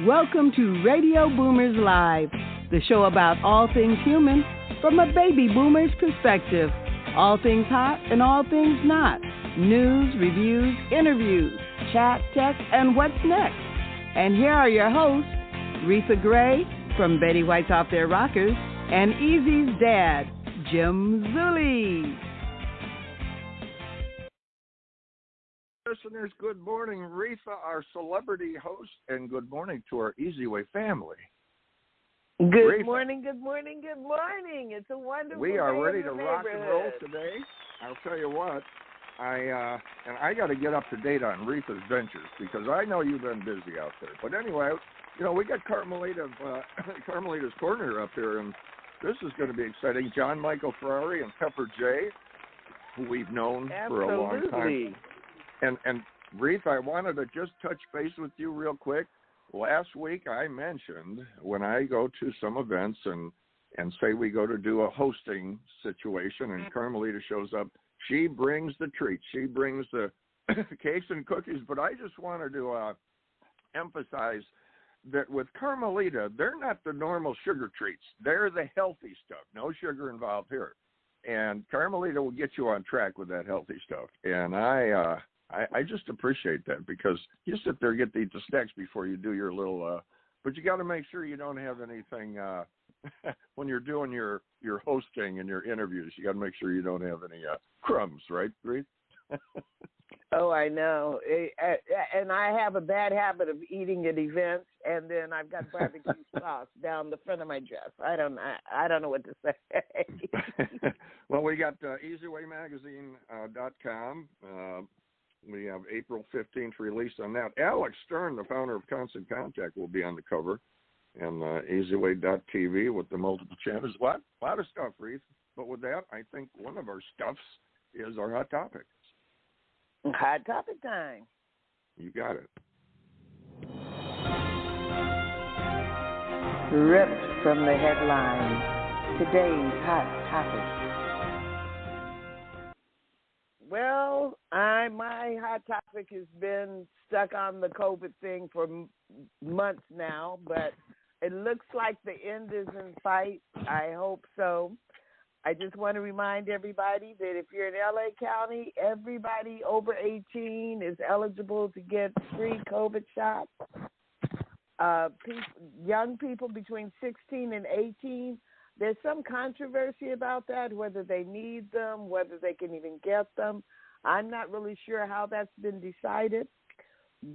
Welcome to Radio Boomers Live, the show about all things human from a baby boomer's perspective. All things hot and all things not. News, reviews, interviews, chat, tech, and what's next. And here are your hosts, Reatha Gray from Betty White's Off Their Rockers and eZ's dad, Jim Zuley. Listeners, good morning. Reatha, our celebrity host, and good morning to our eZWay family. Good morning, good morning, good morning. It's a wonderful We are day ready in to the rock and roll neighborhood. today. I'll tell you what, I got to get up to date on Reatha's ventures because I know you've been busy out there. But anyway, you know, we got Carmelita, Carmelita's Corner up here, and this is going to be exciting. John Michael Ferrari and Pepper J, who we've known for a long time. And Reatha, I wanted to just touch base with you real quick. Last week I mentioned when I go to some events and say we go to do a hosting situation and Carmelita shows up, she brings the treats. She brings the cakes and cookies. But I just wanted to emphasize that with Carmelita, they're not the normal sugar treats. They're the healthy stuff. No sugar involved here. And Carmelita will get you on track with that healthy stuff. And I just appreciate that because you sit there and get to eat the snacks before you do your little, but you got to make sure you don't have anything when you're doing your hosting and your interviews. You got to make sure you don't have any crumbs, right, Reatha? Oh, I know. And I have a bad habit of eating at events, and then I've got barbecue sauce down the front of my dress. I don't know what to say. Well, we got eZWayMagazine.com. We have April 15th release on that. Alex Stern, the founder of Constant Contact, will be on the cover. And eZWay.tv with the multiple channels. A lot of stuff, Reatha. But with that, I think one of our stuffs is our Hot Topic. Hot Topic time. You got it. Ripped from the headlines. Today's Hot Topic. Well, my hot topic has been stuck on the COVID thing for months now, but it looks like the end is in sight. I hope so. I just want to remind everybody that if you're in LA County, everybody over 18 is eligible to get free COVID shots. Young people between 16 and 18, there's some controversy about that, whether they need them, whether they can even get them. I'm not really sure how that's been decided,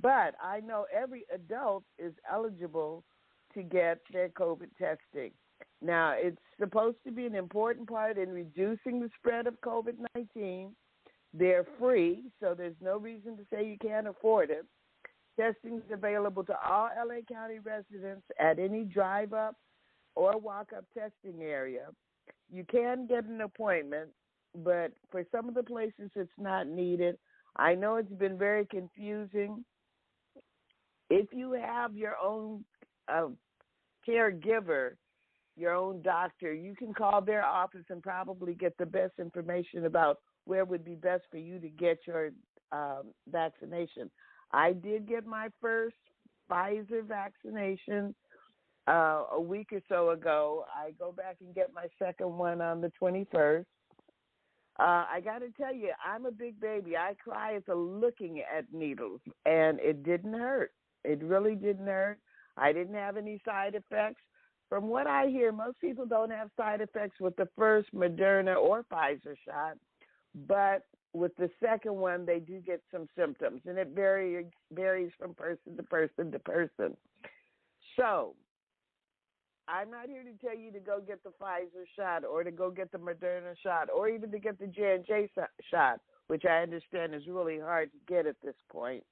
but I know every adult is eligible to get their COVID testing. Now, it's supposed to be an important part in reducing the spread of COVID-19. They're free, so there's no reason to say you can't afford it. Testing is available to all LA County residents at any drive-up or walk-up testing area. You can get an appointment, but for some of the places it's not needed. I know it's been very confusing. If you have your own caregiver, your own doctor, you can call their office and probably get the best information about where would be best for you to get your vaccination. I did get my first Pfizer vaccination a week or so ago. I go back and get my second one on the 21st. I got to tell you, I'm a big baby. I cry at the looking at needles, and it didn't hurt. It really didn't hurt. I didn't have any side effects. From what I hear, most people don't have side effects with the first Moderna or Pfizer shot, but with the second one, they do get some symptoms, and it varies from person to person to person. So I'm not here to tell you to go get the Pfizer shot or to go get the Moderna shot or even to get the J&J shot, which I understand is really hard to get at this point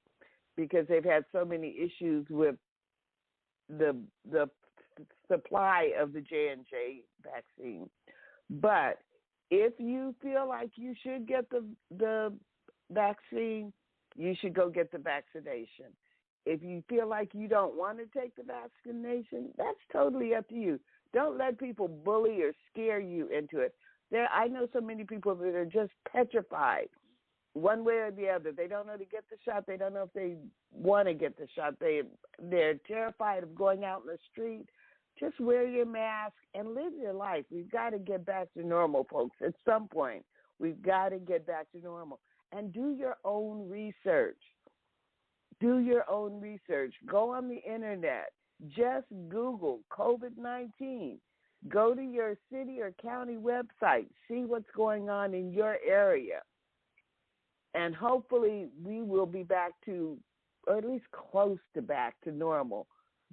because they've had so many issues with the supply of the J&J vaccine. But if you feel like you should get the vaccine, you should go get the vaccination. If you feel like you don't want to take the vaccination, that's totally up to you. Don't let people bully or scare you into it. I know so many people that are just petrified one way or the other. They don't know to get the shot. They don't know if they want to get the shot. They're terrified of going out in the street. Just wear your mask and live your life. We've got to get back to normal, folks. At some point, we've got to get back to normal. And do your own research. Do your own research. Go on the internet. Just Google COVID-19. Go to your city or county website. See what's going on in your area. And hopefully we will be back to, or at least close to back to normal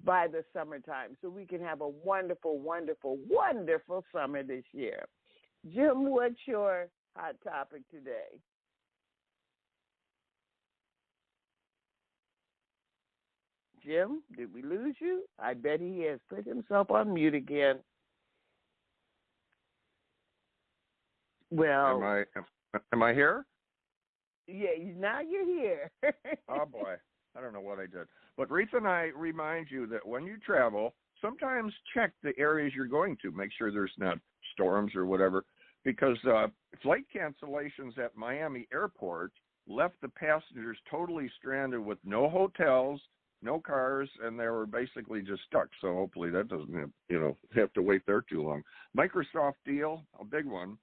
by the summertime, so we can have a wonderful, wonderful, wonderful summer this year. Jim, what's your hot topic today? Jim, did we lose you? I bet he has put himself on mute again. Well, am I here? Yeah, now you're here. Oh, boy. I don't know what I did. But Reatha and I remind you that when you travel, sometimes check the areas you're going to. Make sure there's not storms or whatever, because flight cancellations at Miami Airport left the passengers totally stranded with no hotels, no cars, and they were basically just stuck. So hopefully that doesn't have to wait there too long. Microsoft deal, a big one,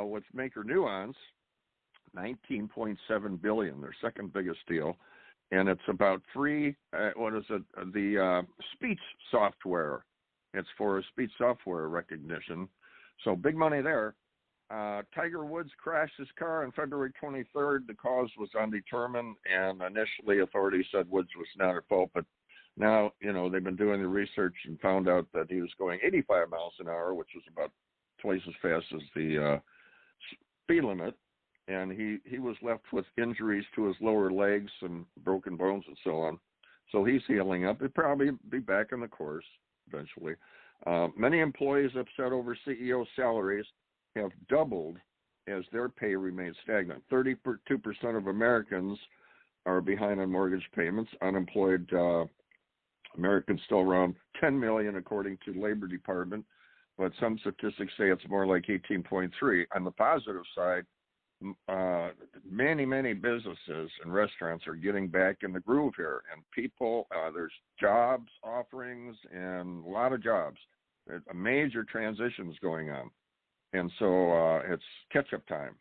with Maker Nuance. $19.7 billion, their second biggest deal, and it's about free. The speech software. It's for speech software recognition, so big money there. Tiger Woods crashed his car on February 23rd. The cause was undetermined, and initially authorities said Woods was not at fault, but now they've been doing the research and found out that he was going 85 miles an hour, which was about twice as fast as the speed limit. And he was left with injuries to his lower legs and broken bones and so on. So he's healing up. He'll probably be back on the course eventually. Many employees upset over CEO salaries have doubled as their pay remains stagnant. 32% of Americans are behind on mortgage payments. Unemployed Americans still around 10 million, according to Labor Department. But some statistics say it's more like 18.3. On the positive side, many businesses and restaurants are getting back in the groove here, and people, there's jobs offerings and a lot of jobs. A major transition is going on, and so it's catch-up time.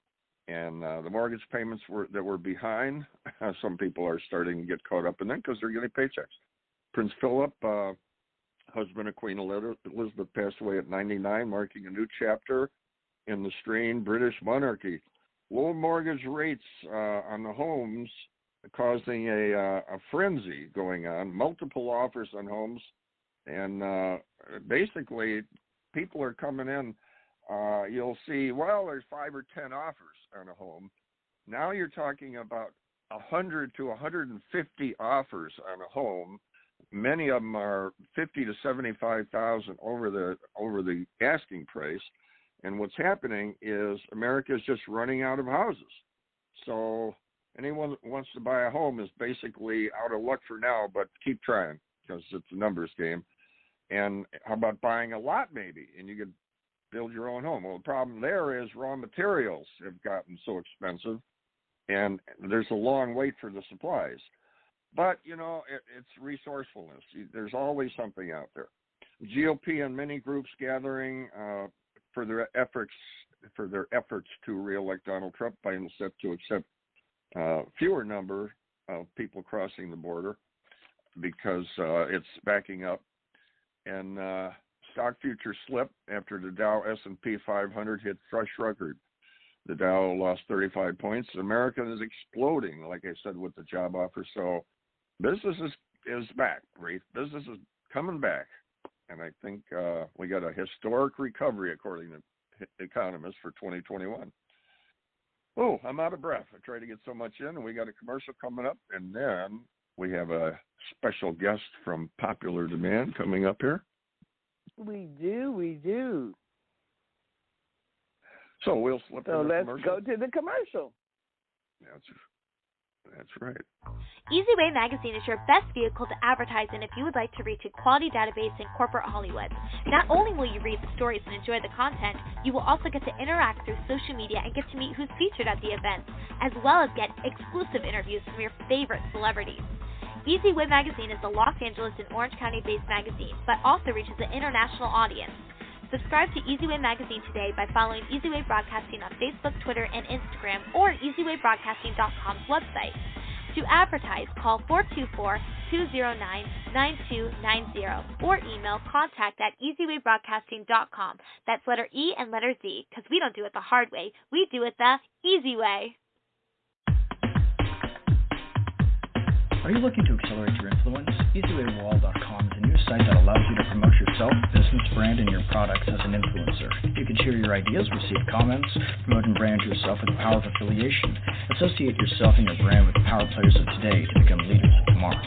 And the mortgage payments that were behind, some people are starting to get caught up in them because they're getting paychecks. Prince Philip, husband of Queen Elizabeth, passed away at 99, marking a new chapter in the strained British monarchy. Low mortgage rates on the homes causing a frenzy going on, multiple offers on homes, and basically people are coming in. You'll see, there's 5 or 10 offers on a home. Now you're talking about 100 to 150 offers on a home. Many of them are $50,000 to $75,000 over the asking price. And what's happening is America is just running out of houses. So anyone that wants to buy a home is basically out of luck for now, but keep trying because it's a numbers game. And how about buying a lot maybe, and you could build your own home? Well, the problem there is raw materials have gotten so expensive, and there's a long wait for the supplies. But, it's resourcefulness. There's always something out there. GOP and many groups gathering for their efforts to reelect Donald Trump. Biden set to accept fewer number of people crossing the border because it's backing up. And stock futures slipped after the Dow S&P 500 hit fresh record. The Dow lost 35 points. America is exploding, like I said, with the job offer. So business is back, Reatha. Business is coming back. And I think we got a historic recovery, according to economists, for 2021. Oh, I'm out of breath. I tried to get so much in, and we got a commercial coming up, and then we have a special guest from popular demand coming up here. We do. So we'll slip in the commercial. So let's go to the commercial. That's That's right. eZWay magazine is your best vehicle to advertise in if you would like to reach a quality database in corporate Hollywood. Not only will you read the stories and enjoy the content, you will also get to interact through social media and get to meet who's featured at the event, as well as get exclusive interviews from your favorite celebrities. eZWay magazine is a Los Angeles and Orange County-based magazine, but also reaches an international audience. Subscribe to eZWay magazine today by following eZWay Broadcasting on Facebook, Twitter, and Instagram, or eZWayBroadcasting.com's website. To advertise, call 424-209-9290 or email contact@eZWayBroadcasting.com. That's letter E and letter Z, because we don't do it the hard way. We do it the easy way. Are you looking to accelerate your influence? eZWayWall.com is a new site that allows you to promote yourself, business, brand, and your products as an influencer. You can share your ideas, receive comments, promote and brand yourself with the power of affiliation. Associate yourself and your brand with the power players of today to become leaders of tomorrow.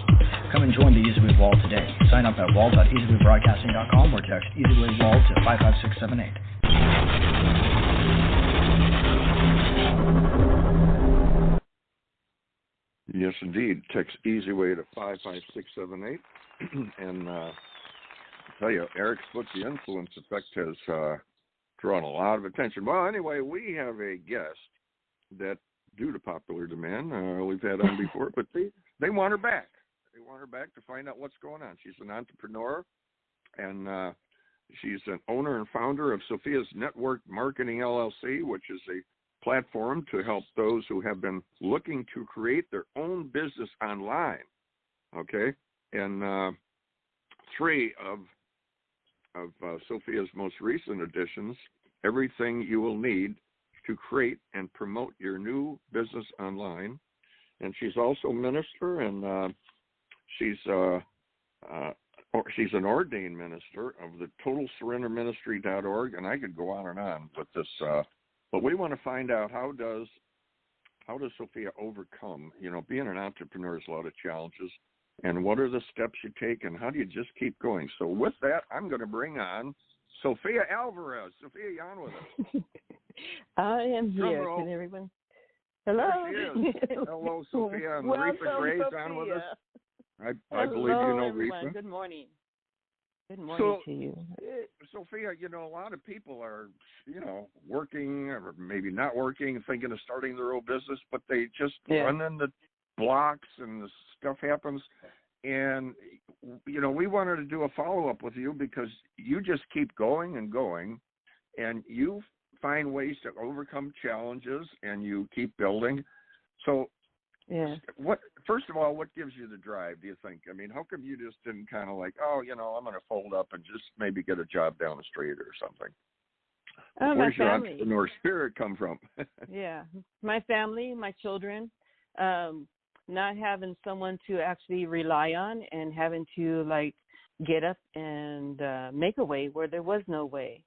Come and join the eZWay Wall today. Sign up at wall.eZWayBroadcasting.com or text eZWay Wall to 55678. Yes, indeed. Text eZWay to 55678. And I'll tell you, Eric Split, the influence effect has drawn a lot of attention. Well, anyway, we have a guest that, due to popular demand, we've had on before, but they want her back. They want her back to find out what's going on. She's an entrepreneur, and she's an owner and founder of Sophia's Network Marketing LLC, which is a platform to help those who have been looking to create their own business online. Okay, and three of Sophia's most recent editions, Everything You Will Need to Create and Promote Your New Business Online. And she's also a minister, and she's an ordained minister of the TotalSurrenderMinistry.org, and I could go on with this. But we want to find out how does Sophia overcome, being an entrepreneur is a lot of challenges, and what are the steps you take, and how do you just keep going? So with that, I'm going to bring on Sophia Alvarez. Sophia, you on with us? I am here. Can everyone? Hello. There she is. Hello, Sophia. And Reatha Gray's on with us. I believe you know everyone. Reatha. Good morning. Good morning to you. Sophia, a lot of people are, working or maybe not working, thinking of starting their own business, but they just run into blocks and the stuff happens. And, we wanted to do a follow-up with you because you just keep going and going, and you find ways to overcome challenges, and you keep building. So first of all, what gives you the drive, do you think? I mean, how come you just didn't kind of like, I'm going to fold up and just maybe get a job down the street or something? Where's your entrepreneur spirit come from? My family, my children, not having someone to actually rely on and having to, get up and make a way where there was no way.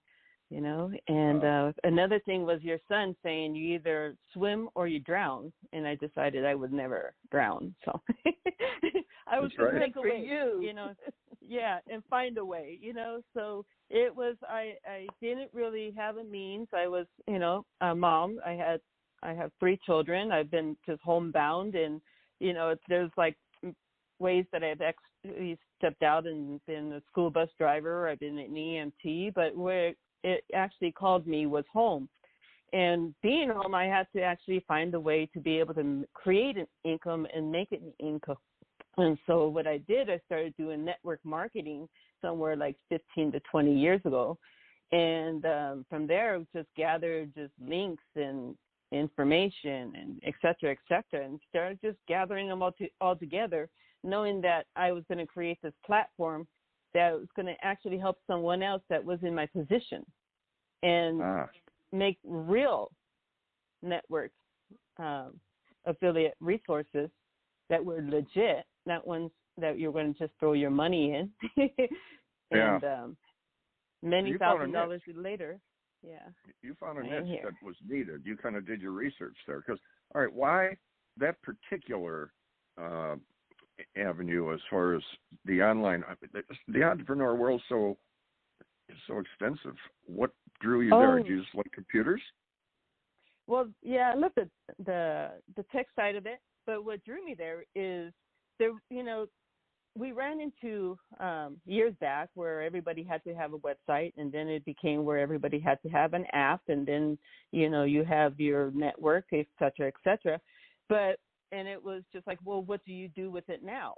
And another thing was your son saying you either swim or you drown, and I decided I would never drown. So I was going to make a way, and find a way, So it was, I didn't really have a means. I was, a mom. I have 3 children. I've been just homebound, and there's ways that I've actually stepped out and been a school bus driver. I've been an EMT, but where it actually called me was home. And being home, I had to actually find a way to be able to create an income and make it an income. And so what I did, I started doing network marketing somewhere 15 to 20 years ago. And from there, I just gathered just links and information and et cetera, and started just gathering them all together, knowing that I was going to create this platform that was going to actually help someone else that was in my position and make real network affiliate resources that were legit, not ones that you're going to just throw your money in. And many $1,000s later, you found a niche that was needed. You kind of did your research there. Because, all right, why that particular avenue as far as the online, the entrepreneur world so extensive? What drew you there? Did you just like computers? Well, I looked at the tech side of it, what drew me there is there, we ran into years back where everybody had to have a website, and then it became where everybody had to have an app, and then, you have your network, et cetera, et cetera. And it was just like, well, what do you do with it now?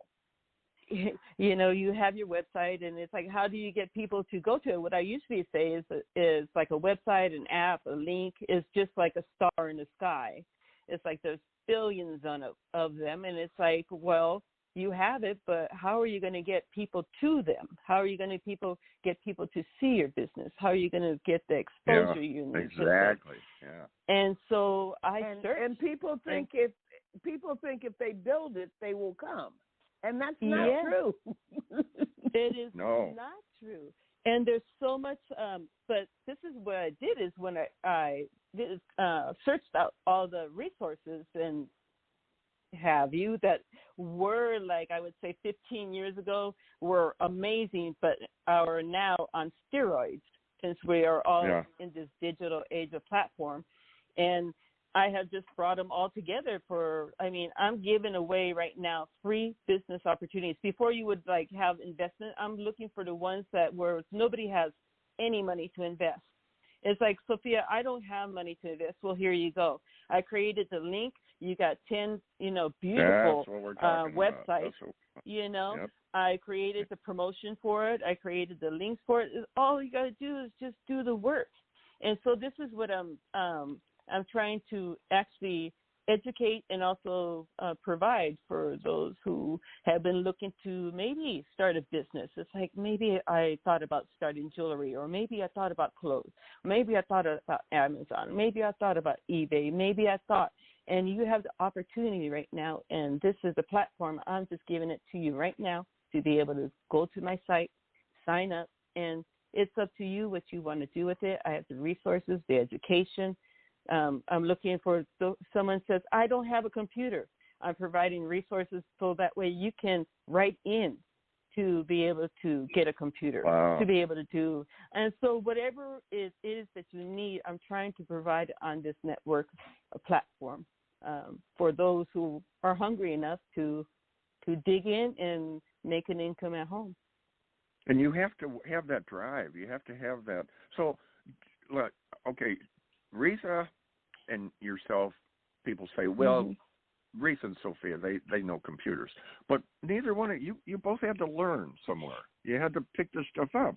You have your website, and it's like, how do you get people to go to it? What I usually say is like a website, an app, a link is just like a star in the sky. It's like there's billions of them, and it's like, well, you have it, but how are you going to get people to them? How are you going to get people to see your business? How are you going to get the exposure you need? Exactly. Yeah. And so and people think if they build it, they will come, and that's not true. It is not true. And there's so much. But this is what I did is when I searched out all the resources and that were, like, I would say 15 years ago were amazing, but are now on steroids since we are all in this digital age of platform. And I have just brought them all together I'm giving away right now free business opportunities. Before you would have investment, I'm looking for the ones where nobody has any money to invest. It's like, Sophia, I don't have money to invest. Well, here you go. I created the link. You got 10, beautiful websites. Yep. I created the promotion for it. I created the links for it. All you got to do is just do the work. And so this is what I'm trying to actually educate and also provide for those who have been looking to maybe start a business. It's like, maybe I thought about starting jewelry, or maybe I thought about clothes. Maybe I thought about Amazon. Maybe I thought about eBay. Maybe I thought, and you have the opportunity right now, and this is the platform. I'm just giving it to you right now to be able to go to my site, sign up, and it's up to you what you want to do with it. I have the resources, the education. I'm looking for someone says, I don't have a computer. I'm providing resources so that way you can write in to be able to get a computer, to be able to do. And so whatever it is that you need, I'm trying to provide on this network platform for those who are hungry enough to dig in and make an income at home. And you have to have that drive. You have to have that. So, look, okay, Reatha and yourself, people say, well, Reatha and Sophia, they know computers. But neither one of you both had to learn somewhere. You had to pick this stuff up.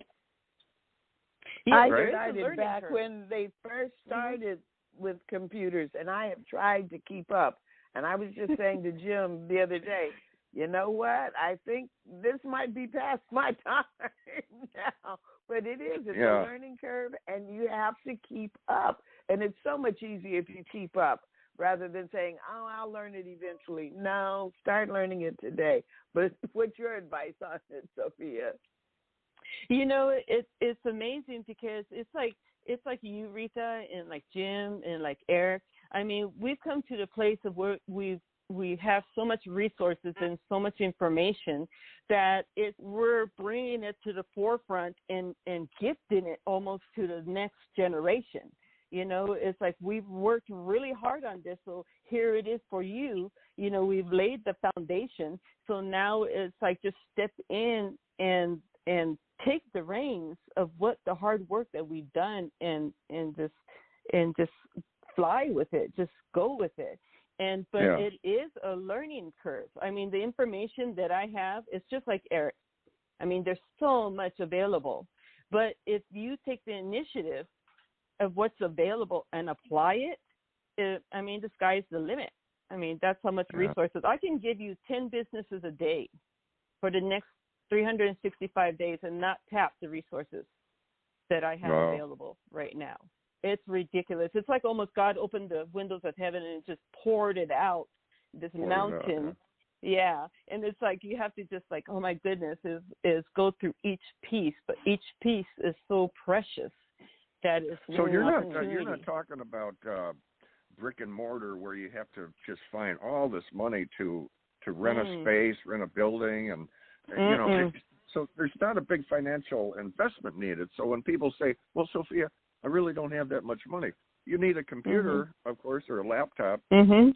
Yeah, I right? started back when they first started with computers, and I have tried to keep up. And I was just saying to Jim the other day, you know what? I think this might be past my time now. But it is. It's a learning curve, and you have to keep up. And it's so much easier if you keep up rather than saying, oh, I'll learn it eventually. No, start learning it today. But what's your advice on it, Sophia? It's amazing because it's like you, Reatha, and like Jim and like Eric. I mean, we've come to the place of where we have so much resources and so much information that we're bringing it to the forefront and gifting it almost to the next generation. It's like we've worked really hard on this, so here it is for you. We've laid the foundation, so now it's like just step in and take the reins of what the hard work that we've done and just fly with it, just go with it. But it is a learning curve. I mean, the information that I have is just like Eric. I mean, there's so much available. But if you take the initiative of what's available and apply it, the sky's the limit. I mean, that's how much resources. I can give you 10 businesses a day for the next 365 days and not tap the resources that I have available right now. It's ridiculous. It's like almost God opened the windows of heaven and just poured it out, this mountain. And it's like you have to just like, oh my goodness, is go through each piece, but each piece is so precious that is. So you're not talking about brick and mortar where you have to just find all this money to rent a space, rent a building, and so there's not a big financial investment needed. So when people say, well, Sophia, I really don't have that much money. you need a computer, of course, or a laptop.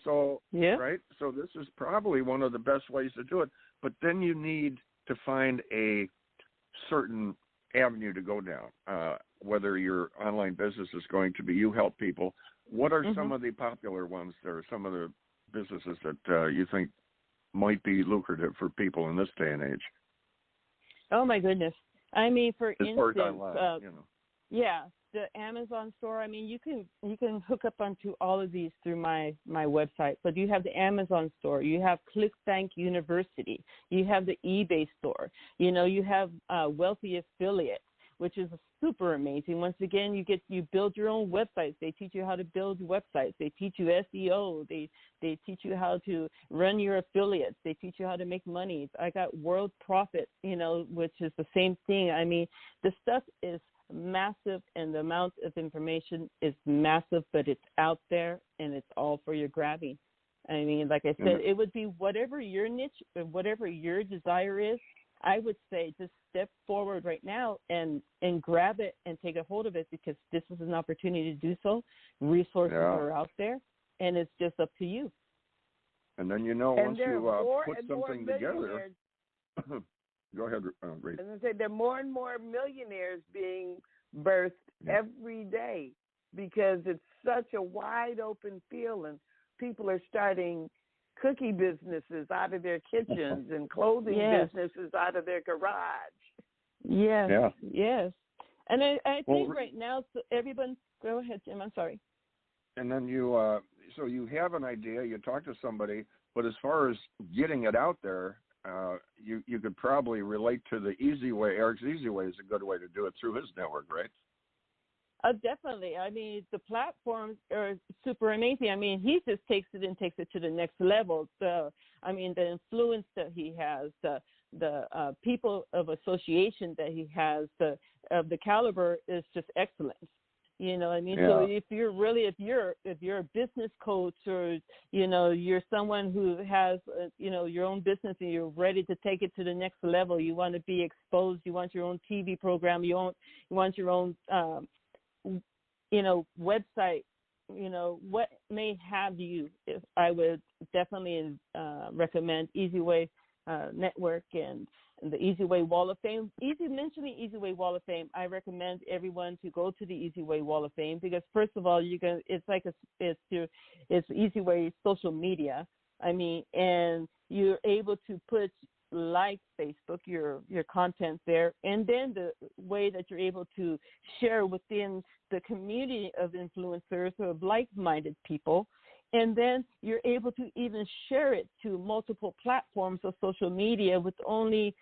So, right? So this is probably one of the best ways to do it. But then you need to find a certain avenue to go down, whether your online business is going to be you help people. What are some of the popular ones? There are some of the businesses that you think might be lucrative for people in this day and age. Oh, my goodness. I mean, for instance, online, the Amazon store. I mean, you can hook up onto all of these through my website. But you have the Amazon store, you have ClickBank University, you have the eBay store. You know, you have Wealthy Affiliate, which is super amazing. Once again, you build your own websites. They teach you how to build websites. They teach you SEO. They teach you how to run your affiliates. They teach you how to make money. I got World Profit, you know, which is the same thing. I mean, the stuff is massive, and the amount of information is massive, but it's out there, and it's all for your grabbing. I mean, like I said, it would be whatever your niche, whatever your desire is. I would say just step forward right now and grab it and take a hold of it, because this is an opportunity to do so. Resources are out there, and it's just up to you. And then, you know, once you put something together. Go ahead, Reatha. As I said, there are more and more millionaires being birthed every day, because it's such a wide open field, and people are starting cookie businesses out of their kitchens and clothing businesses out of their garage. Yes. And I think right now, so everyone, go ahead, Jim, I'm sorry. And then you, so you have an idea, you talk to somebody, but as far as getting it out there, you could probably relate to the eZWay. Eric's eZWay is a good way to do it through his network, right? Definitely. I mean, the platforms are super amazing. I mean, he just takes it to the next level. The influence that he has, the people of association that he has, the caliber is just excellent. You know what I mean? Yeah. So if you're a business coach, or, you know, you're someone who has, your own business, and you're ready to take it to the next level, you want to be exposed, you want your own TV program, you want your own, website, what may have you. If I would definitely recommend eZWay Network and the eZWay Wall of Fame. Mentioning eZWay Wall of Fame, I recommend everyone to go to the eZWay Wall of Fame, because first of all, it's eZWay social media. I mean, and you're able to put like Facebook, your content there, and then the way that you're able to share within the community of influencers or of like-minded people. And then you're able to even share it to multiple platforms of social media with only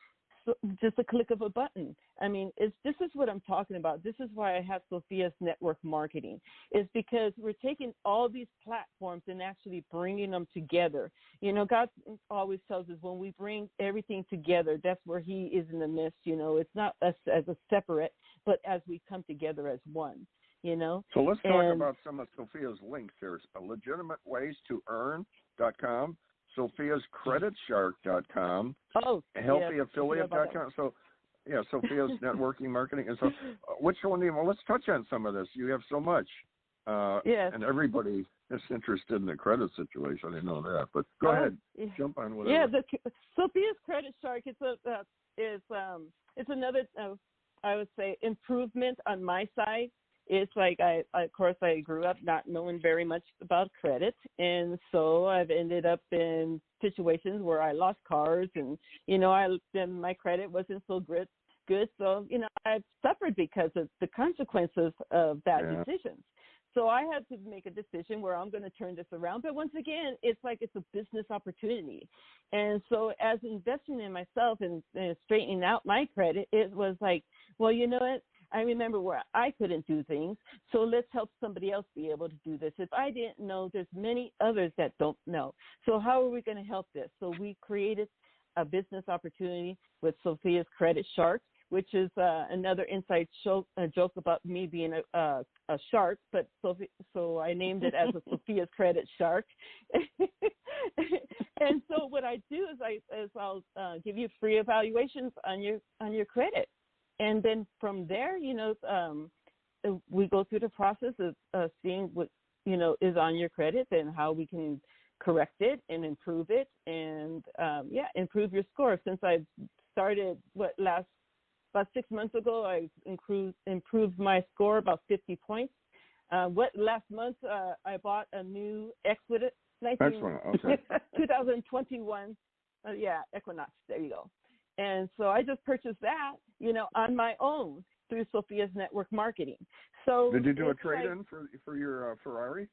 just a click of a button. I mean, this is what I'm talking about. This is why I have Sophia's network marketing, is because we're taking all these platforms and actually bringing them together. You know, God always tells us when we bring everything together, that's where he is in the midst. You know, it's not us as a separate, but as we come together as one. You know. So let's talk about some of Sophia's links. There's legitimateways2earn.com, sophiascreditshark.com, healthyaffiliate.com. So, Sophia's networking marketing. And so, which one do you want? Let's touch on some of this. You have so much. And everybody is interested in the credit situation. I know that. But go ahead. Jump on whatever. Yeah, Sophia's Credit Shark, it's another, I would say, improvement on my side. It's like I grew up not knowing very much about credit, and so I've ended up in situations where I lost cars, and then my credit wasn't so good. So I've suffered because of the consequences of that decision. So I had to make a decision where I'm going to turn this around. But once again, it's like it's a business opportunity, and so as investing in myself and straightening out my credit, it was like, well, you know what? I remember where I couldn't do things, so let's help somebody else be able to do this. If I didn't know, there's many others that don't know. So how are we going to help this? So we created a business opportunity with Sophia's Credit Shark, which is another inside joke about me being a shark, but so I named it as a Sophia's Credit Shark. And so what I do is I'll give you free evaluations on your credit. And then from there, we go through the process of seeing what, is on your credit and how we can correct it and improve it and, improve your score. Since I started, about 6 months ago, I improved my score about 50 points. Last month, I bought a new Equinox, 2021, Equinox, there you go. And so I just purchased that, on my own through Sophia's network marketing. So did you do a trade-in for your Ferrari?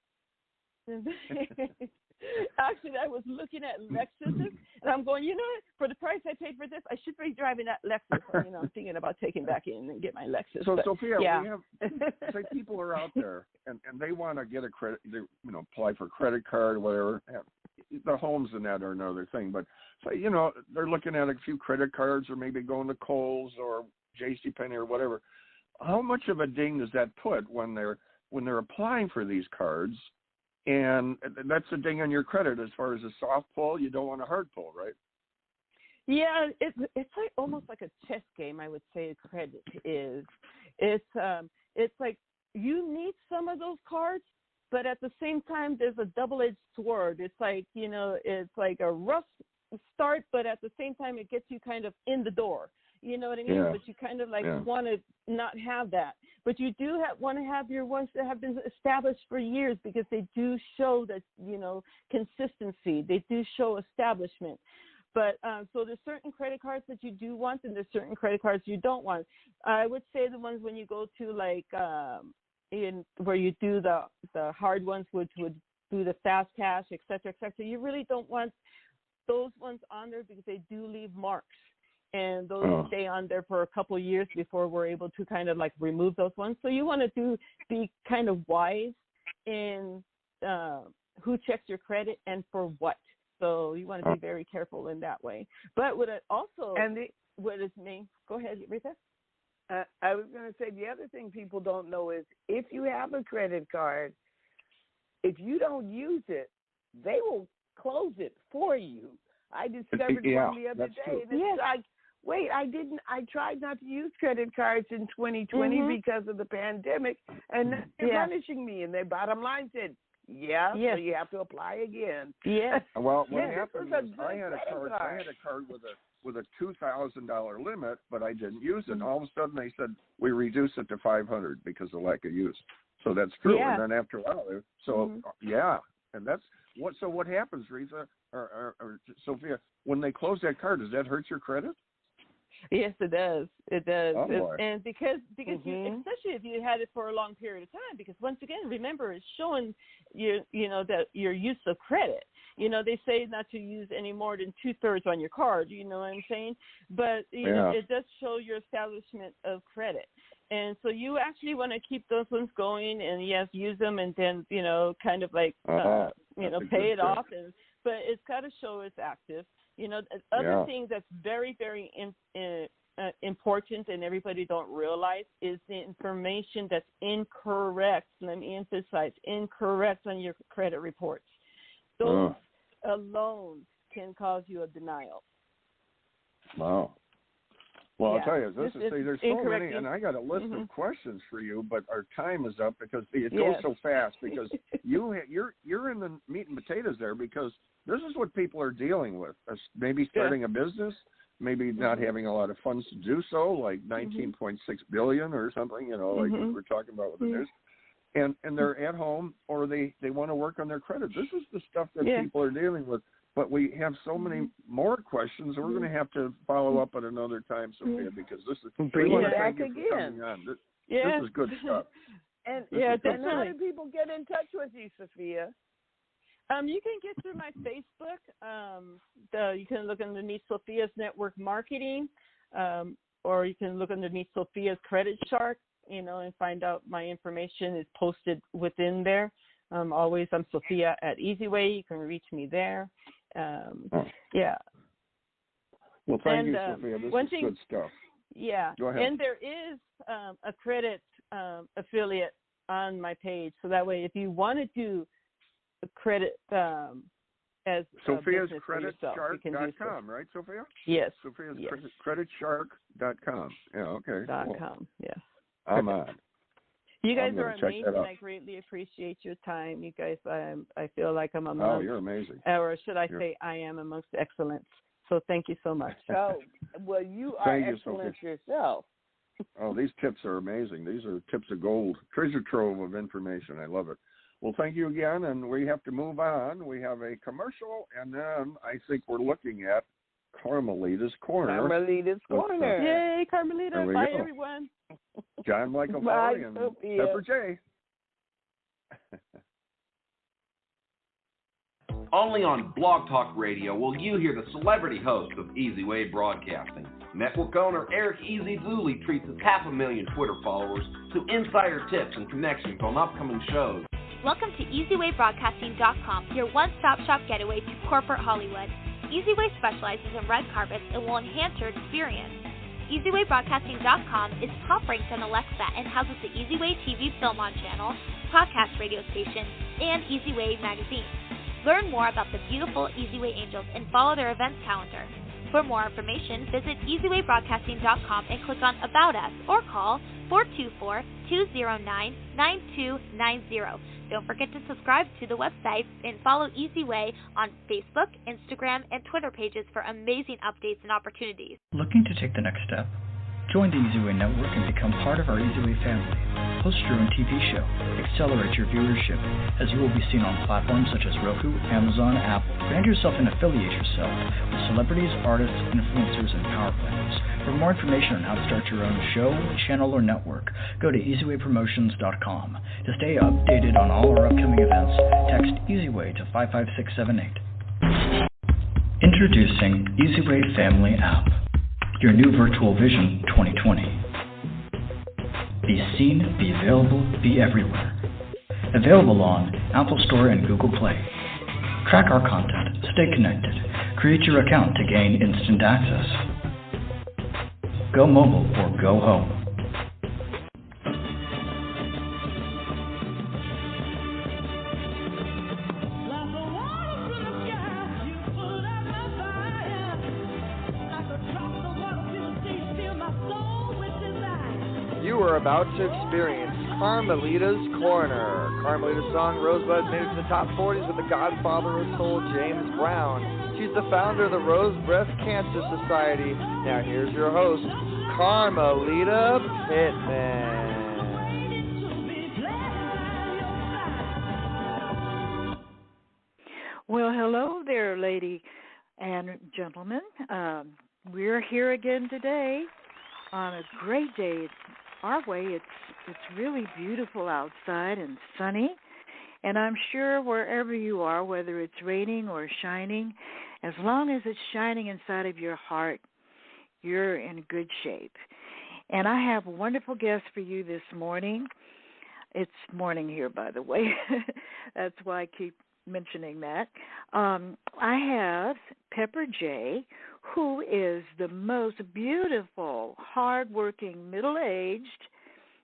Actually, I was looking at Lexuses, and I'm going, what? For the price I paid for this, I should be driving that Lexus. I'm thinking about taking back in and get my Lexus. So, Sophia, we have, say people are out there, and they want to get a credit, apply for a credit card, whatever. The homes and that are another thing. But, say, they're looking at a few credit cards or maybe going to Kohl's or JCPenney or whatever. How much of a ding does that put when they're applying for these cards? And that's a ding on your credit as far as a soft pull. You don't want a hard pull, right? Yeah, it's like almost like a chess game, I would say credit is. It's like you need some of those cards, but at the same time, there's a double-edged sword. It's like, it's like a rough start, but at the same time, it gets you kind of in the door. You know what I mean? Yeah. But you kind of want to not have that. But you do want to have your ones that have been established for years because they do show that, consistency. They do show establishment. But so there's certain credit cards that you do want and there's certain credit cards you don't want. I would say the ones when you go to where you do the hard ones, which would do the fast cash, et cetera, you really don't want those ones on there because they do leave marks. And those stay on there for a couple of years before we're able to kind of remove those ones. So you want to be kind of wise in who checks your credit and for what. So you want to be very careful in that way. But what it also, what is me? Go ahead, Reatha. I was going to say the other thing people don't know is if you have a credit card, if you don't use it, they will close it for you. I discovered one the other day, and it's like, wait, I tried not to use credit cards in 2020 because of the pandemic, and they're punishing me. And their bottom line said, so you have to apply again. Yes. Well, what happened was I had a card with a $2,000 limit, but I didn't use it. And all of a sudden they said, we reduce it to $500 because of lack of use. So that's true. Yeah. And then after a while, and that's what. So what happens, Reatha or Sophia, when they close that card? Does that hurt your credit? Yes, it does. It does. Oh, and because you, especially if you had it for a long period of time, because once again, remember, it's showing that your use of credit. They say not to use any more than 2/3 on your card. You know what I'm saying? But it does show your establishment of credit. And so you actually want to keep those ones going, and yes, use them, and then kind of pay it off. But it's got to show it's active. Other thing that's very, very important and everybody don't realize is the information that's incorrect. Let me emphasize, incorrect on your credit reports. Those alone can cause you a denial. Wow. Well, I'll tell you, there's so many, and I got a list of questions for you, but our time is up because it goes so fast. Because you're in the meat and potatoes there, because this is what people are dealing with. Maybe starting a business, maybe not having a lot of funds to do so, like $19.6 billion or something, like we were talking about with the news. And they're at home, or they want to work on their credit. This is the stuff that people are dealing with. But we have so many more questions, and we're going to have to follow up at another time, Sophia, because this is bring it back again. This is good stuff. And how do people get in touch with you, Sophia? You can get through my Facebook. You can look underneath Sophia's Network Marketing, or you can look underneath Sophia's Credit Shark, and find out my information is posted within there. I'm Sophia at eZWay. You can reach me there. Well, thank you, Sophia. This is good stuff. Yeah. Go ahead. And there is a credit affiliate on my page, so that way, if you want to do a credit as Sophia'sCreditShark.com, right, Sophia? Yes. Sophia'sCreditShark.com. Yeah. Okay. .com. Yes. I'm on. You guys I'm are gonna check amazing. that out. I greatly appreciate your time. You guys, I feel like I'm Oh, amongst, you're amazing. or should I say I am amongst excellence. So thank you so much. So, well, you are Thank you, excellent Sophia. yourself. Oh, these tips are amazing. These are tips of gold, treasure trove of information. I love it. Well, thank you again, and we have to move on. We have a commercial, and then I think we're looking at Carmelita's Corner. Carmelita's Corner. Yay, Carmelita. There we Bye, go. everyone. John Michael Bye, Ferrari and Sophia. Pepper J. Only on Blog Talk Radio will you hear the celebrity host of eZWay Broadcasting. Network owner Eric Zuley treats his 500,000 Twitter followers to insider tips and connections on upcoming shows. Welcome to eZWayBroadcasting.com, your one-stop shop getaway to corporate Hollywood. eZWay specializes in red carpets and will enhance your experience. eZWayBroadcasting.com is top-ranked on Alexa and houses the eZWay TV Film On channel, podcast radio station, and eZWay magazine. Learn more about the beautiful eZWay Angels and follow their events calendar. For more information, visit eZWayBroadcasting.com and click on About Us or call 424-209-9290. Don't forget to subscribe to the website and follow eZWay on Facebook, Instagram, and Twitter pages for amazing updates and opportunities. Looking to take the next step? Join the eZWay network and become part of our eZWay family. Host your own TV show. Accelerate your viewership, as you will be seen on platforms such as Roku, Amazon, Apple. Brand yourself and affiliate yourself with celebrities, artists, influencers, and power players. For more information on how to start your own show, channel, or network, go to eZWayPromotions.com. To stay updated on all our upcoming events, text eZWay to 55678. Introducing eZWay Family App, your new virtual vision 2020. Be seen, be available, be everywhere. Available on Apple Store and Google Play. Track our content, stay connected, create your account to gain instant access. Go mobile or go home. You are about to experience Carmelita's Corner. Carmelita's song Rosebud made it to the top 40s with the godfather of soul, James Brown. She's the founder of the Rose Breast Cancer Society. Now here's your host, Carmelita Pittman. Well, hello there, lady and gentlemen. We're here again today on a great day. Our way, it's really beautiful outside and sunny, and I'm sure wherever you are, whether it's raining or shining, as long as it's shining inside of your heart, you're in good shape. And I have a wonderful guest for you this morning. It's morning here, by the way. That's why I keep mentioning that. I have Pepper J., who is the most beautiful, hardworking, middle-aged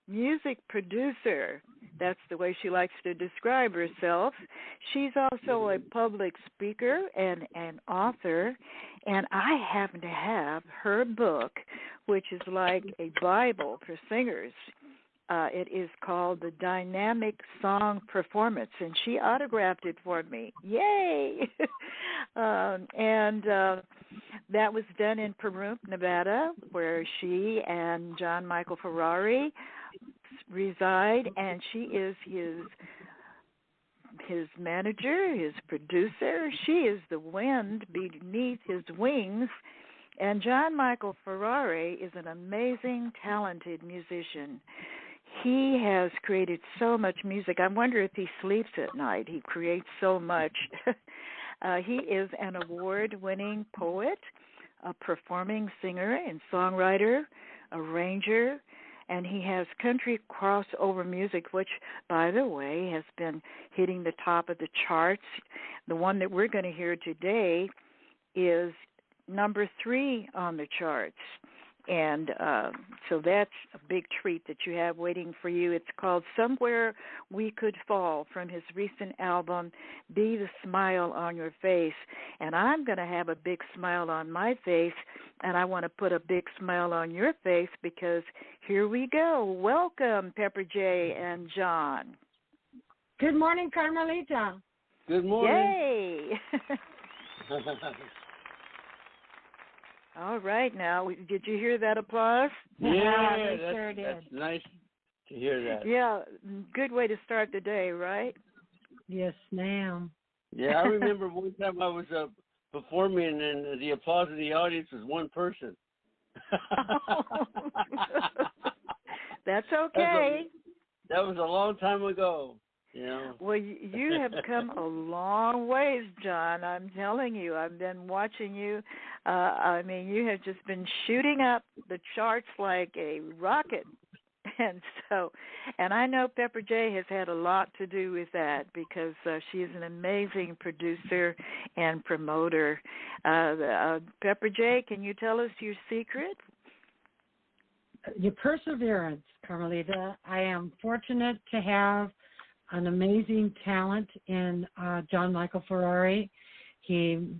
music producer. That's the way she likes to describe herself. She's also a public speaker and an author, and I happen to have her book, which is like a Bible for singers. It is called The Dynamic Song Performance, and she autographed it for me. Yay! That was done in Pahrump, Nevada, where she and John Michael Ferrari reside, and she is his manager, his producer. She is the wind beneath his wings. And John Michael Ferrari is an amazing, talented musician. He has created so much music. I wonder if he sleeps at night. He creates so much. He is an award-winning poet, a performing singer and songwriter, arranger, and he has country crossover music, which, by the way, has been hitting the top of the charts. The one that we're going to hear today is number 3 on the charts. And so that's a big treat that you have waiting for you. It's called Somewhere We Could Fall from his recent album, Be the Smile on Your Face. And I'm going to have a big smile on my face, and I want to put a big smile on your face because here we go. Welcome, Pepper J and John. Good morning, Carmelita. Good morning. Yay. All right, now, did you hear that applause? Yeah, sure did. That's nice to hear that. Yeah, good way to start the day, right? Yes, ma'am. Yeah, I remember one time I was performing, and the applause of the audience was one person. That's okay. That was a long time ago. Yeah. Well, you have come a long ways, John. I'm telling you, I've been watching you. I mean, you have just been shooting up the charts like a rocket. And I know Pepper J has had a lot to do with that because she is an amazing producer and promoter. Pepper J, can you tell us your secret? Your perseverance, Carmelita. I am fortunate to have an amazing talent in John Michael Ferrari. He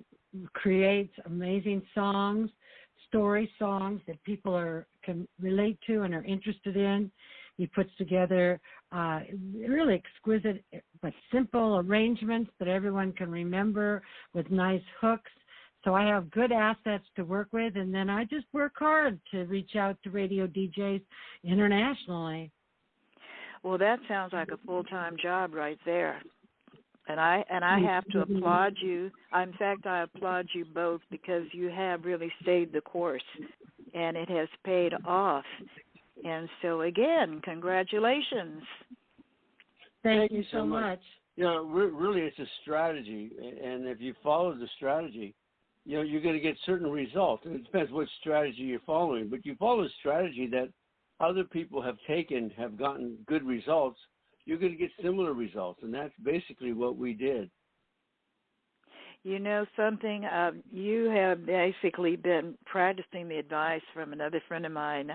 creates amazing songs, story songs that people can relate to and are interested in. He puts together really exquisite but simple arrangements that everyone can remember with nice hooks. So I have good assets to work with, and then I just work hard to reach out to radio DJs internationally. Well, that sounds like a full-time job right there. And I have to applaud you. In fact, I applaud you both because you have really stayed the course, and it has paid off. And so, again, congratulations. Thank you so much. You know, really it's a strategy, and if you follow the strategy, you know, you're going to get certain results. And it depends what strategy you're following, but you follow a strategy that other people have gotten good results, you're going to get similar results, and that's basically what we did. You know something? You have basically been practicing the advice from another friend of mine,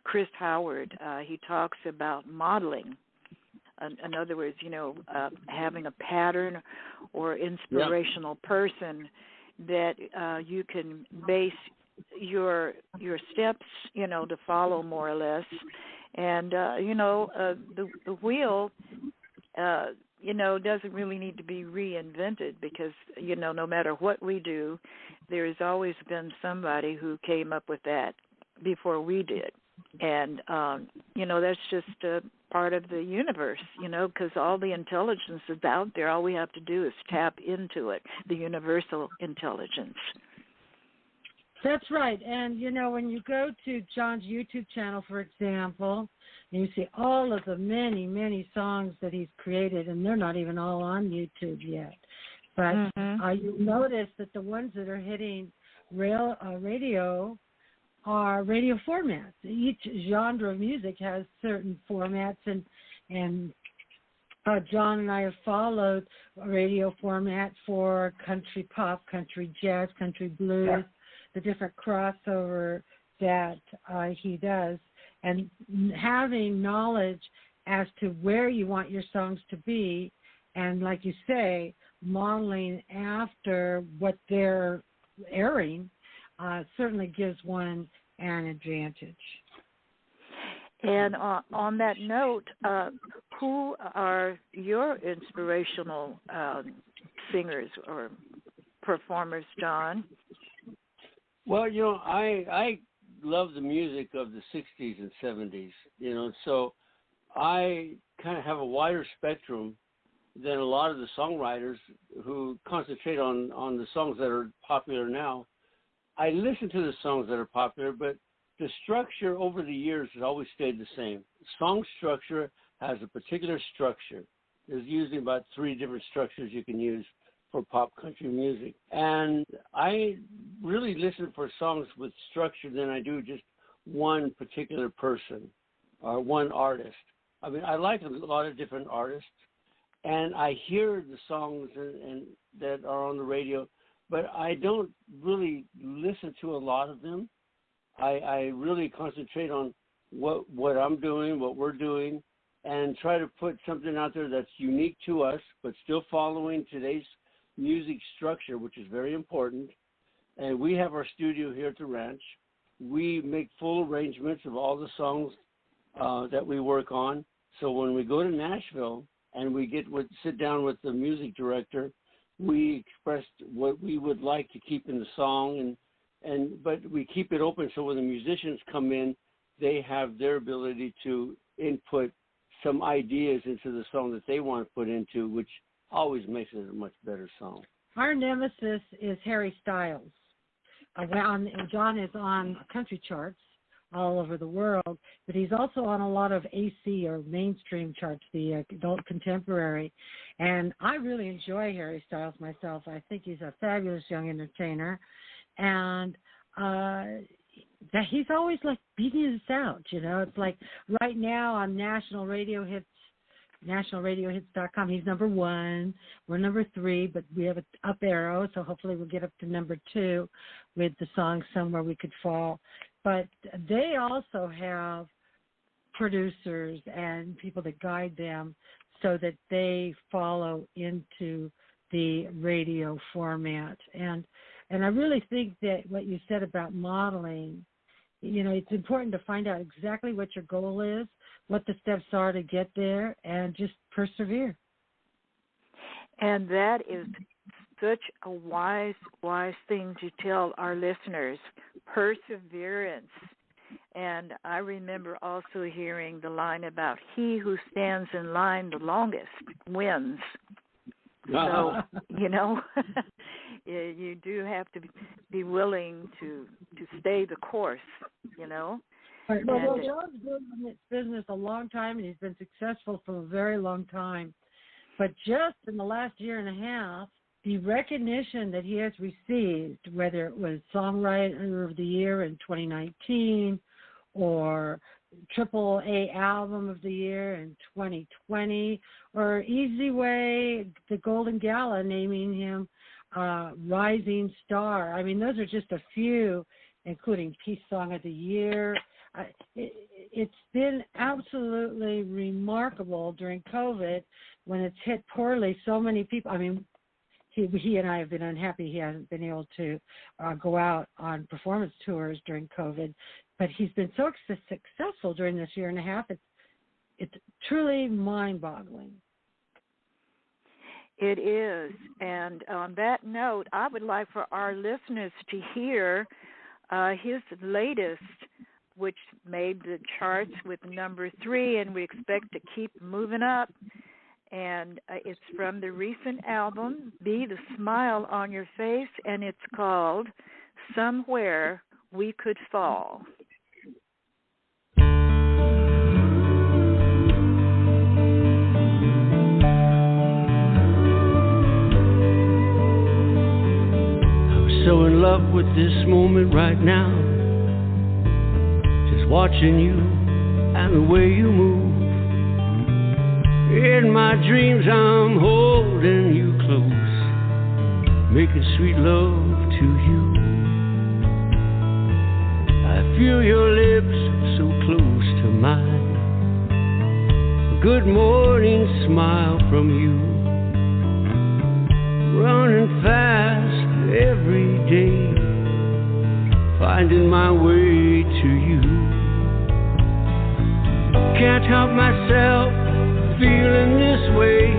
Chris Howard. He talks about modeling. In other words, you know, having a pattern or inspirational person that you can base your steps, you know, to follow more or less. And, you know, the wheel, you know, doesn't really need to be reinvented because, you know, no matter what we do, there has always been somebody who came up with that before we did. And, you know, that's just a part of the universe, you know, because all the intelligence is out there. All we have to do is tap into it, the universal intelligence. That's right. And, you know, when you go to John's YouTube channel, for example, and you see all of the many, many songs that he's created, and they're not even all on YouTube yet. But you notice that the ones that are hitting radio are radio formats. Each genre of music has certain formats, and John and I have followed a radio format for country pop, country jazz, country blues, the different crossover that he does, and having knowledge as to where you want your songs to be, and like you say, modeling after what they're airing certainly gives one an advantage. And on that note, who are your inspirational singers or performers, John? Well, you know, I love the music of the 60s and 70s, you know, so I kind of have a wider spectrum than a lot of the songwriters who concentrate on the songs that are popular now. I listen to the songs that are popular, but the structure over the years has always stayed the same. Song structure has a particular structure. There's usually about 3 different structures you can use for pop country music. And I really listen for songs with structure than I do just one particular person or one artist. I mean, I like a lot of different artists, and I hear the songs and that are on the radio, but I don't really listen to a lot of them. I really concentrate on what I'm doing, what we're doing, and try to put something out there that's unique to us, but still following today's music structure, which is very important. And we have our studio here at the ranch. We make full arrangements of all the songs that we work on. So when we go to Nashville and we sit down with the music director, we expressed what we would like to keep in the song, but we keep it open so when the musicians come in, they have their ability to input some ideas into the song that they want to put into, which always makes it a much better song. Our nemesis is Harry Styles. John is on country charts all over the world, but he's also on a lot of AC or mainstream charts, the adult contemporary. And I really enjoy Harry Styles myself. I think he's a fabulous young entertainer. And that he's always like beating us out, you know. It's like right now on National Radio Hits, nationalradiohits.com, he's number 1. We're number 3, but we have an up arrow, so hopefully we'll get up to number 2 with the song Somewhere We Could Fall. But they also have producers and people that guide them so that they follow into the radio format. And I really think that what you said about modeling, you know, it's important to find out exactly what your goal is, what the steps are to get there, and just persevere. And that is such a wise thing to tell our listeners, perseverance. And I remember also hearing the line about he who stands in line the longest wins. So, you know, you do have to be willing to stay the course, you know. Well, John's been in this business a long time, and he's been successful for a very long time. But just in the last year and a half, the recognition that he has received, whether it was Songwriter of the Year in 2019 or AAA Album of the Year in 2020, or eZWay, the Golden Gala, naming him Rising Star. I mean, those are just a few, including Peace Song of the Year. It's been absolutely remarkable during COVID when it's hit poorly. So many people, I mean, he and I have been unhappy he hasn't been able to go out on performance tours during COVID, but he's been so successful during this year and a half. It's truly mind-boggling. It is. And on that note, I would like for our listeners to hear his latest, which made the charts with number 3, and we expect to keep moving up. And it's from the recent album, Be the Smile on Your Face, and it's called Somewhere We Could Fall. I'm so in love with this moment right now, just watching you and the way you move. In my dreams I'm holding you close, making sweet love to you. I feel your lips so close to mine, good morning smile from you. Running fast every day, finding my way to you. Can't help myself feeling this way,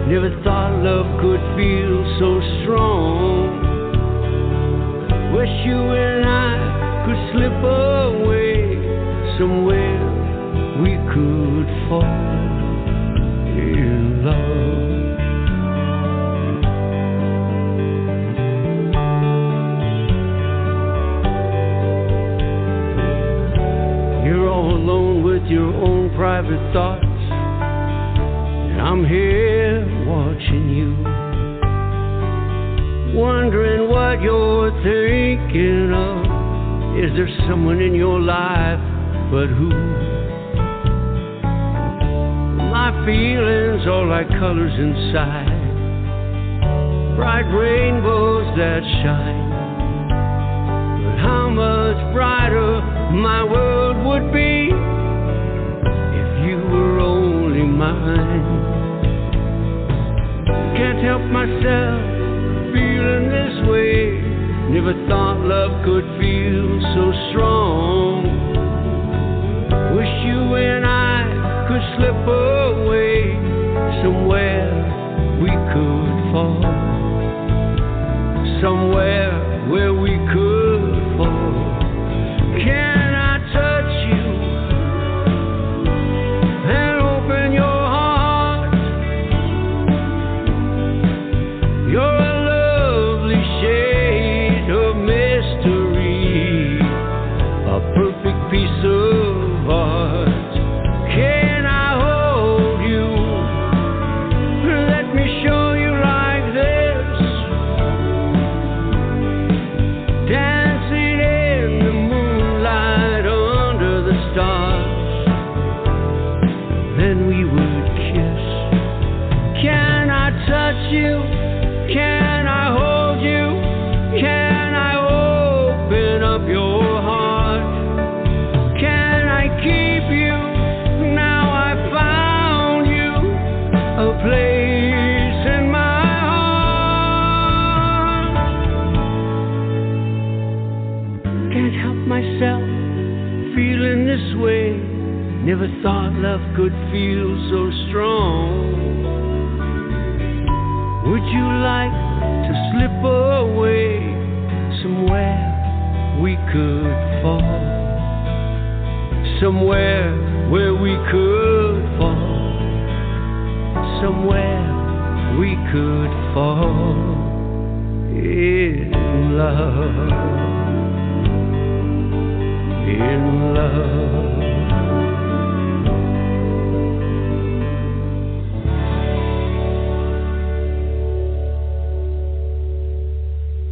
never thought love could feel so strong. Wish you and I could slip away somewhere we could fall in love. You're all alone with your own private thoughts, I'm here watching you, wondering what you're thinking of. Is there someone in your life, but who? My feelings are like colors inside, bright rainbows that shine. But how much brighter my world would be if you were only mine. Can't help myself feeling this way. Never thought love could feel so strong. Wish you and I could slip away somewhere we could fall. Somewhere where we could fall. Can I touch you and open your heart? You're a lovely shade of mystery, a perfect piece of art. Can I hold you? Let me show you like this, dancing in the moonlight under the stars. Then we would kiss. Can I touch you? Can I hold you? Can I open up your heart? Can I keep you? Now I found you a place in my heart. Can't help myself feeling this way. Never thought love could feel so strong. Would you like to slip away somewhere we could fall? Somewhere where we could fall. Somewhere we could fall in love. In love.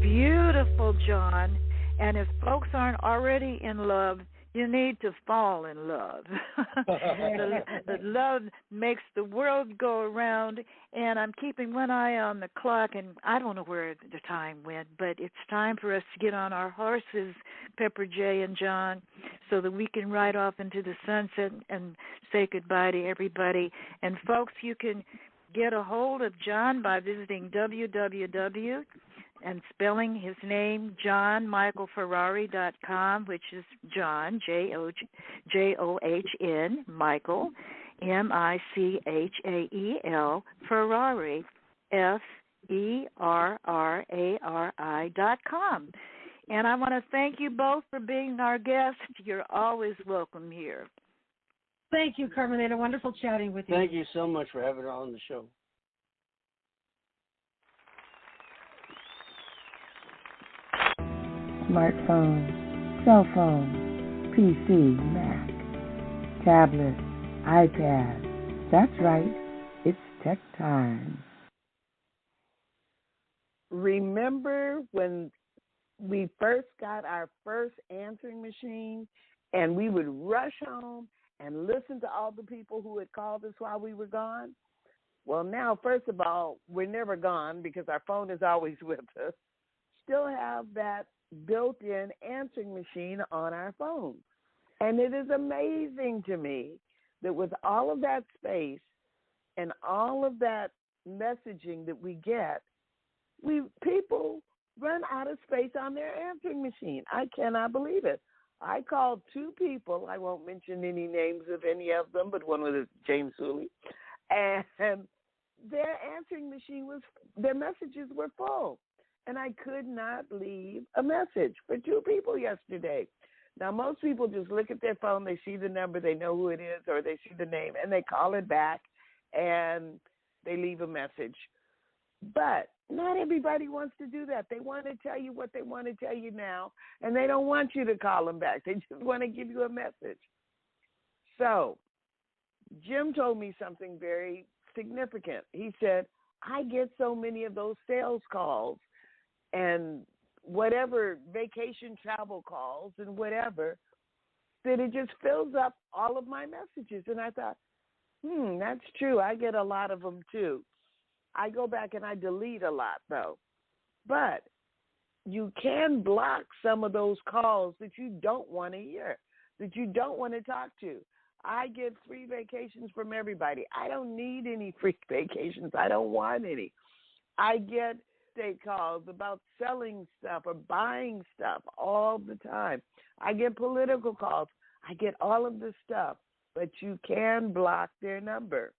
Beautiful, John. And if folks aren't already in love, you need to fall in love. the love makes the world go around, and I'm keeping one eye on the clock, and I don't know where the time went, but it's time for us to get on our horses, Pepper J and John, so that we can ride off into the sunset and say goodbye to everybody. And folks, you can get a hold of John by visiting www. and spelling his name, JohnMichaelFerrari.com, which is John, John, Michael, Michael, Ferrari, Ferrari.com. And I want to thank you both for being our guests. You're always welcome here. Thank you, Carmelita. Wonderful chatting with you. Thank you so much for having her on the show. Smartphone, cell phone, PC, Mac, tablet, iPad. That's right, it's tech time. Remember when we first got our first answering machine and we would rush home and listen to all the people who had called us while we were gone? Well, now, first of all, we're never gone because our phone is always with us. Still have that built-in answering machine on our phone. And it is amazing to me that with all of that space and all of that messaging that we get, people run out of space on their answering machine. I cannot believe it. I called two people. I won't mention any names of any of them, but one was James Zuley. And their answering machine their messages were full. And I could not leave a message for two people yesterday. Now, most people just look at their phone, they see the number, they know who it is, or they see the name, and they call it back, and they leave a message. But not everybody wants to do that. They want to tell you what they want to tell you now, and they don't want you to call them back. They just want to give you a message. So Jim told me something very significant. He said, I get so many of those sales calls and whatever vacation travel calls and whatever, that it just fills up all of my messages. And I thought, that's true. I get a lot of them too. I go back and I delete a lot though. But you can block some of those calls that you don't want to hear, that you don't want to talk to. I get free vacations from everybody. I don't need any free vacations. I don't want any. I get state calls about selling stuff or buying stuff all the time. I get political calls. I get all of this stuff, but you can block their number.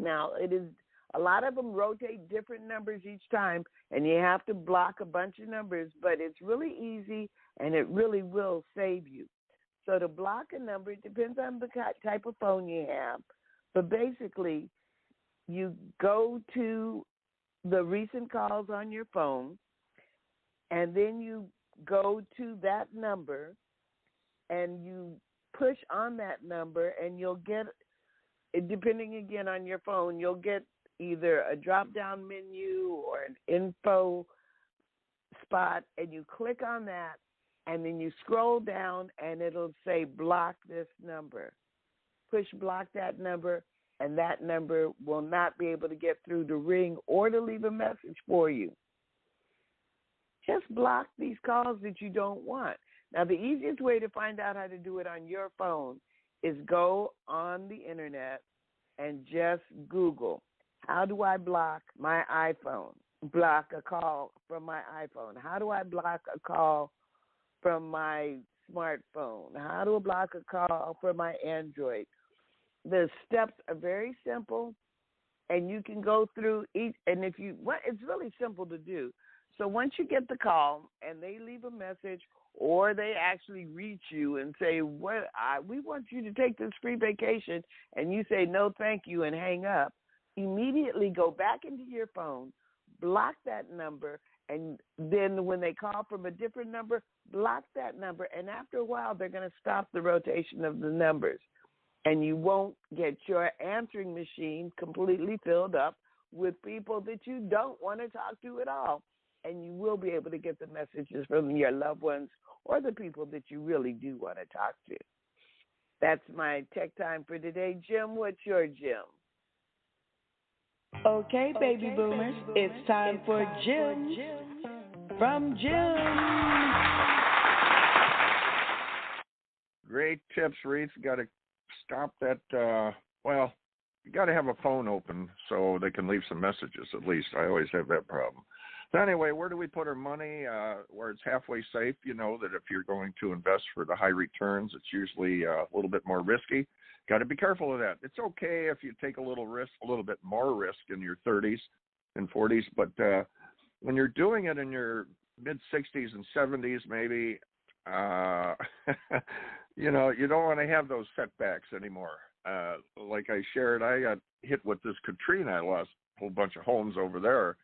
Now, it is a lot of them rotate different numbers each time, and you have to block a bunch of numbers, but it's really easy, and it really will save you. So to block a number, it depends on the type of phone you have, but basically, you go to the recent calls on your phone, and then you go to that number, and you push on that number, and you'll get, depending again on your phone, you'll get either a drop-down menu or an info spot, and you click on that, and then you scroll down, and it'll say block this number. Push block that number, and that number will not be able to get through to ring or to leave a message for you. Just block these calls that you don't want. Now, the easiest way to find out how to do it on your phone is go on the internet and just Google, how do I block my iPhone? Block a call from my iPhone. How do I block a call from my smartphone? How do I block a call from my Android? The steps are very simple, and you can go through each. And if you, it's really simple to do. So once you get the call and they leave a message, or they actually reach you and say, we want you to take this free vacation, and you say, no, thank you, and hang up, immediately go back into your phone, block that number, and then when they call from a different number, block that number. And after a while, they're going to stop the rotation of the numbers. And you won't get your answering machine completely filled up with people that you don't want to talk to at all. And you will be able to get the messages from your loved ones or the people that you really do want to talk to. That's my tech time for today. Jim, what's your Jim? Okay, baby boomers, it's time for Jim from Jim. Great tips, Reatha. Got to stop that. You got to have a phone open so they can leave some messages at least. I always have that problem. So anyway, where do we put our money? Where it's halfway safe. You know that if you're going to invest for the high returns, it's usually a little bit more risky. Got to be careful of that. It's okay if you take a little risk, a little bit more risk in your 30s and 40s, but when you're doing it in your mid-60s and 70s, maybe, you know, you don't want to have those setbacks anymore. Like I shared, I got hit with this Katrina. I lost a whole bunch of homes over there,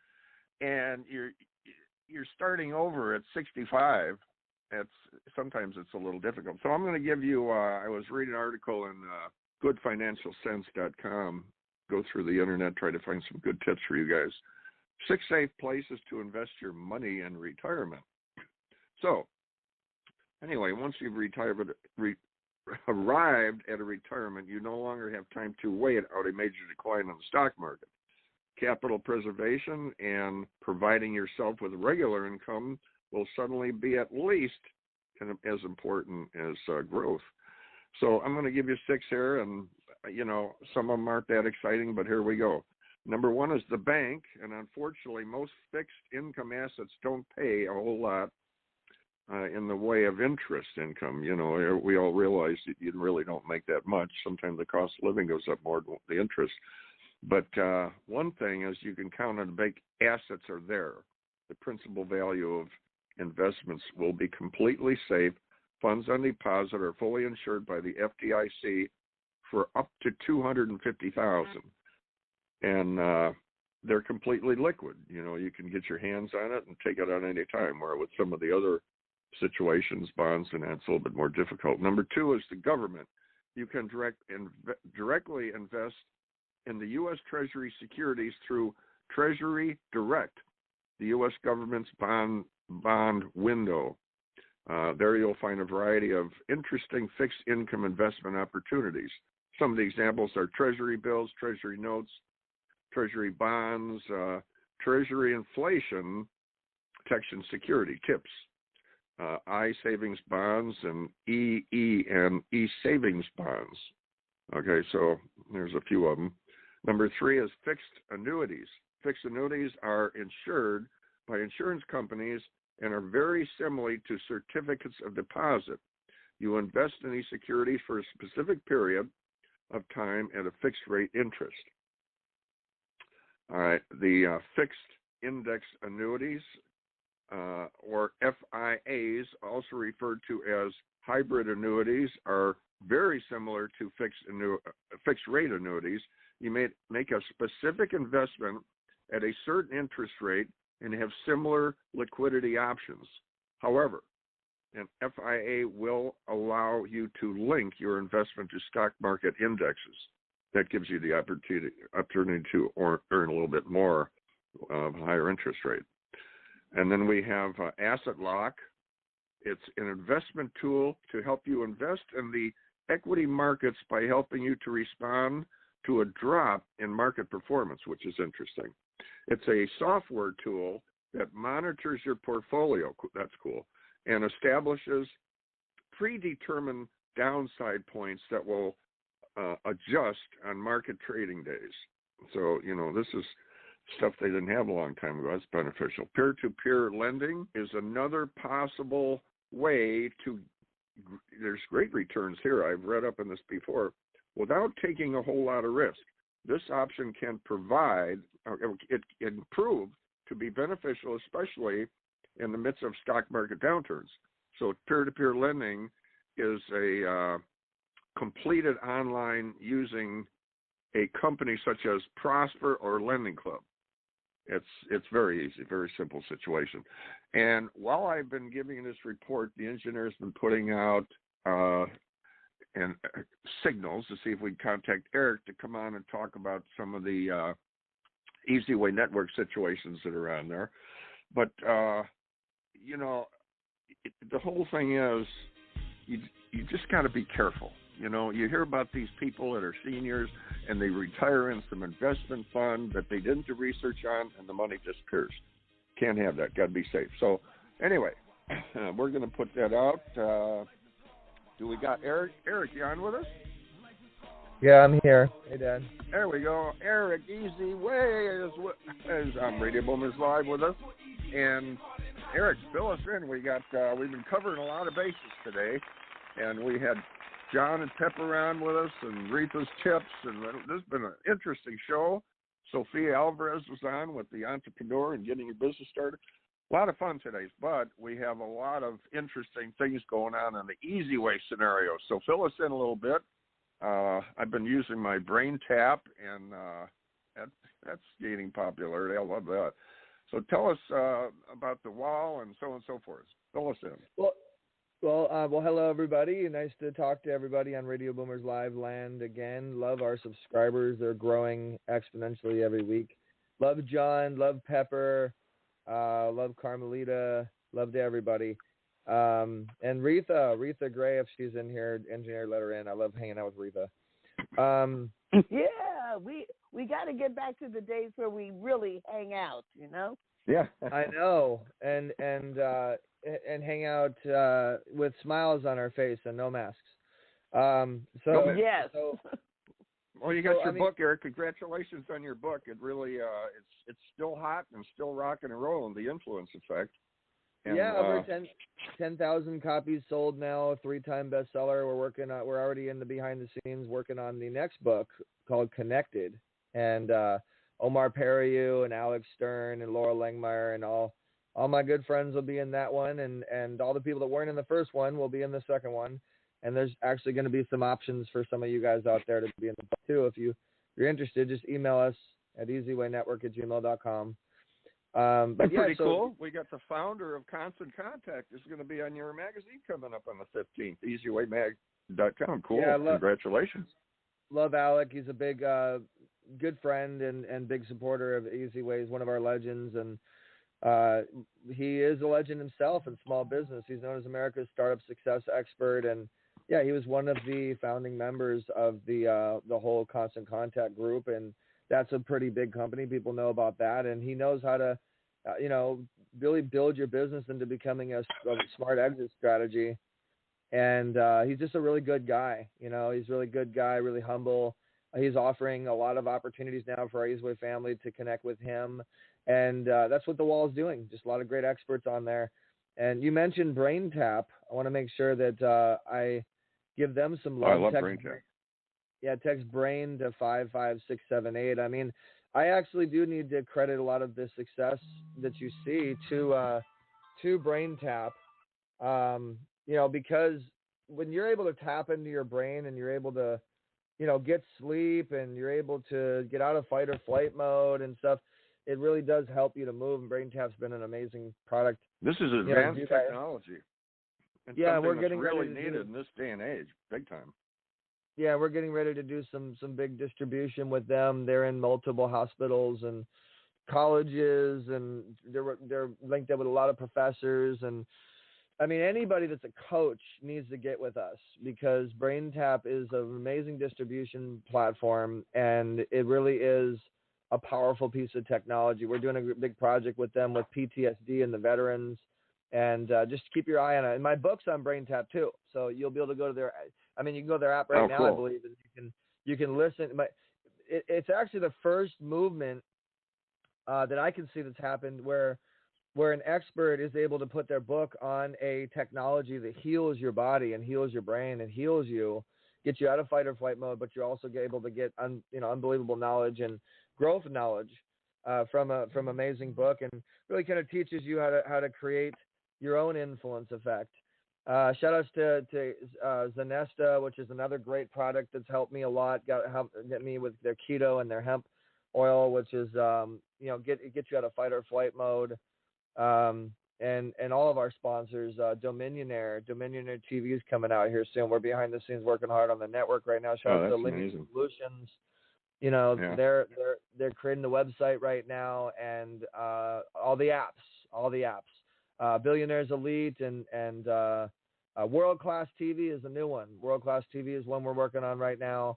and you're starting over at 65. Sometimes it's a little difficult. So I'm going to give you, I was reading an article in goodfinancialsense.com, go through the internet, try to find some good tips for you guys. 6 safe places to invest your money in retirement. So anyway, once you've arrived at a retirement, you no longer have time to wait out a major decline in the stock market. Capital preservation and providing yourself with regular income will suddenly be at least as important as growth. So I'm going to give you 6 here, and, you know, some of them aren't that exciting, but here we go. Number 1 is the bank, and unfortunately, most fixed income assets don't pay a whole lot in the way of interest income. You know, we all realize that you really don't make that much. Sometimes the cost of living goes up more than the interest. But one thing is you can count on the bank assets are there. The principal value of investments will be completely safe. Funds on deposit are fully insured by the FDIC for up to $250,000, and they're completely liquid. You know, you can get your hands on it and take it on any time. Where with some of the other situations, bonds, and that's a little bit more difficult. Number 2 is the government. You can directly invest in the U.S. Treasury securities through Treasury Direct, the U.S. government's bond window. There you'll find a variety of interesting fixed income investment opportunities. Some of the examples are Treasury bills, Treasury notes, Treasury bonds, Treasury inflation, protection security, TIPS, I savings bonds, and E savings bonds. Okay, so there's a few of them. Number 3 is fixed annuities. Fixed annuities are insured by insurance companies and are very similar to certificates of deposit. You invest in these securities for a specific period of time at a fixed rate interest. All right, the fixed index annuities, or FIAs, also referred to as hybrid annuities, are very similar to fixed rate annuities. You may make a specific investment at a certain interest rate and have similar liquidity options. However, an FIA will allow you to link your investment to stock market indexes. That gives you the opportunity to earn a little bit more of a higher interest rate. And then we have Asset Lock. It's an investment tool to help you invest in the equity markets by helping you to respond to a drop in market performance, which is interesting. It's a software tool that monitors your portfolio. That's cool. And establishes predetermined downside points that will adjust on market trading days. So, this is stuff they didn't have a long time ago. That's beneficial. Peer-to-peer lending is another possible way to, there's great returns here. I've read up on this before, without taking a whole lot of risk. This option can provide, it can prove to be beneficial, especially in the midst of stock market downturns. So peer-to-peer lending is a completed online using a company such as Prosper or Lending Club. It's very easy, very simple situation. And while I've been giving this report, the engineer's been putting out signals to see if we can contact Eric to come on and talk about some of the eZWay network situations that are on there. But the whole thing is, you just got to be careful. You hear about these people that are seniors and they retire in some investment fund that they didn't do research on, and the money disappears. Can't have that. Got to be safe. So anyway, we're going to put that out. Do we got Eric? Eric, you on with us? Yeah, I'm here. Hey, Dad. There we go. Eric eZWay is on Radio Boomers Live with us. And Eric, fill us in. We've been covering a lot of bases today, and we had John and Pepper on with us, and Reatha's tips, and this has been an interesting show. Sophia Alvarez was on with the entrepreneur and getting your business started. A lot of fun today, but we have a lot of interesting things going on in the eZWay scenario. So fill us in a little bit. I've been using my brain tap, and that's gaining popularity. I love that. So tell us about the wall and so on and so forth. Fill us in. Well, hello, everybody. Nice to talk to everybody on Radio Boomers Live land again. Love our subscribers. They're growing exponentially every week. Love John. Love Pepper. Love Carmelita. Love to everybody. And Reatha Gray, if she's in here, engineer, let her in. I love hanging out with Reatha. Yeah, we got to get back to the days where we really hang out, Yeah, I know, and hang out with smiles on our face and no masks. Yes. Well, you got your book, Eric. Congratulations on your book. It really, it's still hot and still rocking and rolling. The Influence Effect. And, over 10,000 copies sold now. 3-time bestseller. We're already in the behind the scenes working on the next book called Connected, and Omar Periu and Alex Stern and Laura Langmeyer and all my good friends will be in that one, and all the people that weren't in the first one will be in the second one. And there's actually going to be some options for some of you guys out there to be in the book too. If you're interested, just email us at eZWayNetwork@gmail.com. But pretty cool. We got the founder of Constant Contact is going to be on your magazine coming up on the 15th. eZWayMag.com. Cool. Yeah, congratulations. Love Alec. He's a big, good friend and big supporter of eZWay. He's one of our legends, and he is a legend himself in small business. He's known as America's startup success expert, and yeah, he was one of the founding members of the whole Constant Contact group, and that's a pretty big company. People know about that, and he knows how to really build your business into becoming a smart exit strategy. And he's just a really good guy. He's a really good guy, really humble. He's offering a lot of opportunities now for our eZWay family to connect with him. And that's what The Wall is doing. Just a lot of great experts on there. And you mentioned Brain Tap. I want to make sure that I give them some love. I love Brain Tap. Yeah, text BRAIN to 55678. I mean, I actually do need to credit a lot of the success that you see to Brain Tap. Because when you're able to tap into your brain and you're able to, get sleep and you're able to get out of fight or flight mode and stuff, it really does help you to move. And Brain Tap's been an amazing product. This is advanced technology. And we're getting really needed in this day and age, big time. Yeah, we're getting ready to do some big distribution with them. They're in multiple hospitals and colleges, and they're linked up with a lot of professors. And I mean, anybody that's a coach needs to get with us, because Brain Tap is an amazing distribution platform, and it really is a powerful piece of technology. We're doing a big project with them with PTSD and the veterans, and just keep your eye on it. And my book's on Brain Tap too, so you'll be able to go to their. I mean, you can go to their app right now, cool. I believe, and you can listen. But it's actually the first movement that I can see that's happened where an expert is able to put their book on a technology that heals your body and heals your brain and heals you, gets you out of fight or flight mode, but you're also able to get unbelievable knowledge and growth knowledge from amazing book, and really kind of teaches you how to create your own influence effect. Shout outs to Zanesta, which is another great product that's helped me a lot. Get me with their keto and their hemp oil, which is get you out of fight or flight mode. And all of our sponsors, Dominionaire TV is coming out here soon. We're behind the scenes working hard on the network right now. Shout out to Living Solutions. They're creating the website right now, and all the apps. Billionaires Elite and World Class TV is a new one. World Class TV is one we're working on right now.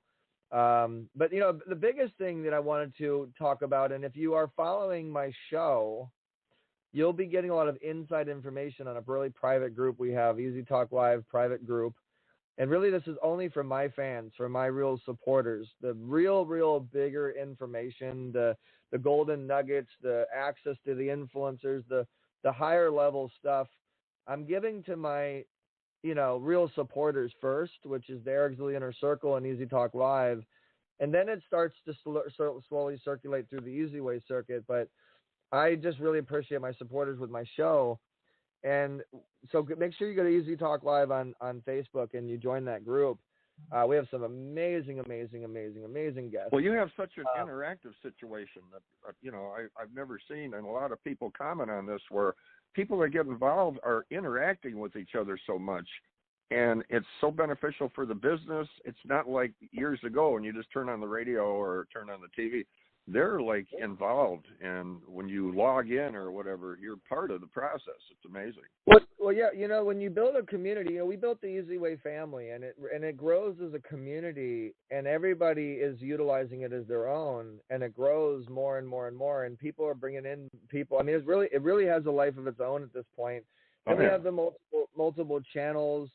But the biggest thing that I wanted to talk about, and if you are following my show, you'll be getting a lot of inside information on a really private group we have, Easy Talk Live private group. And really, this is only for my fans, for my real supporters. The real bigger information, the golden nuggets, the access to the influencers, the higher level stuff, I'm giving to my, real supporters first, which is the Eric Zuley Inner Circle and Easy Talk Live. And then it starts to slowly circulate through the eZWay circuit. But I just really appreciate my supporters with my show. And so make sure you go to Easy Talk Live on Facebook and you join that group. We have some amazing guests. Well, you have such an interactive situation that, I've never seen, and a lot of people comment on this, where people that get involved are interacting with each other so much. And it's so beneficial for the business. It's not like years ago when you just turn on the radio or turn on the TV. They're like involved, and when you log in or whatever, you're part of the process. It's amazing. Well, yeah, when you build a community, we built the eZWay family, and it grows as a community, and everybody is utilizing it as their own, and it grows more and more and more, and people are bringing in people. I mean, it really has a life of its own at this point. And we have the multiple channels.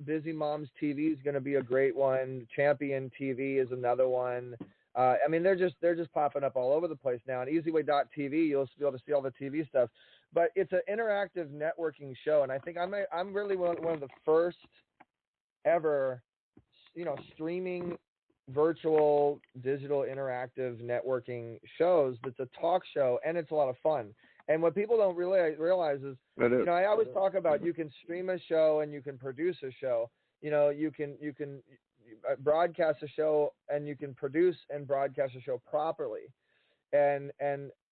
Busy Moms TV is going to be a great one. Champion TV is another one. They're just popping up all over the place now. And eZWay.tv, you'll be able to see all the TV stuff. But it's an interactive networking show, and I think I'm really one of the first ever, streaming virtual digital interactive networking shows. That's a talk show, and it's a lot of fun. And what people don't realize is, I always talk about, you can stream a show and you can produce a show. You can broadcast a show, and you can produce and broadcast a show properly. And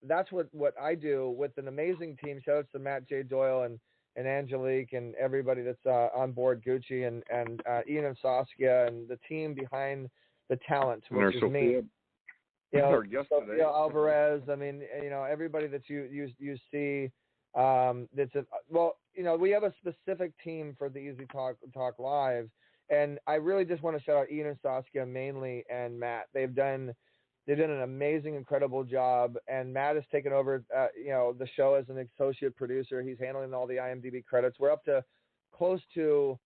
that's what I do with an amazing team. Shout out to Matt J. Doyle and Angelique and everybody that's on board, Gucci and Ian and Saskia and the team behind the talent, which is Sophia. me. Sophia, Alvarez. Everybody that you see. We have a specific team for the Easy Talk Live, and I really just want to shout out Ian and Saskia mainly, and Matt. They've done They've done an amazing, incredible job. And Matt has taken over, the show as an associate producer. He's handling all the IMDb credits. We're up to close to,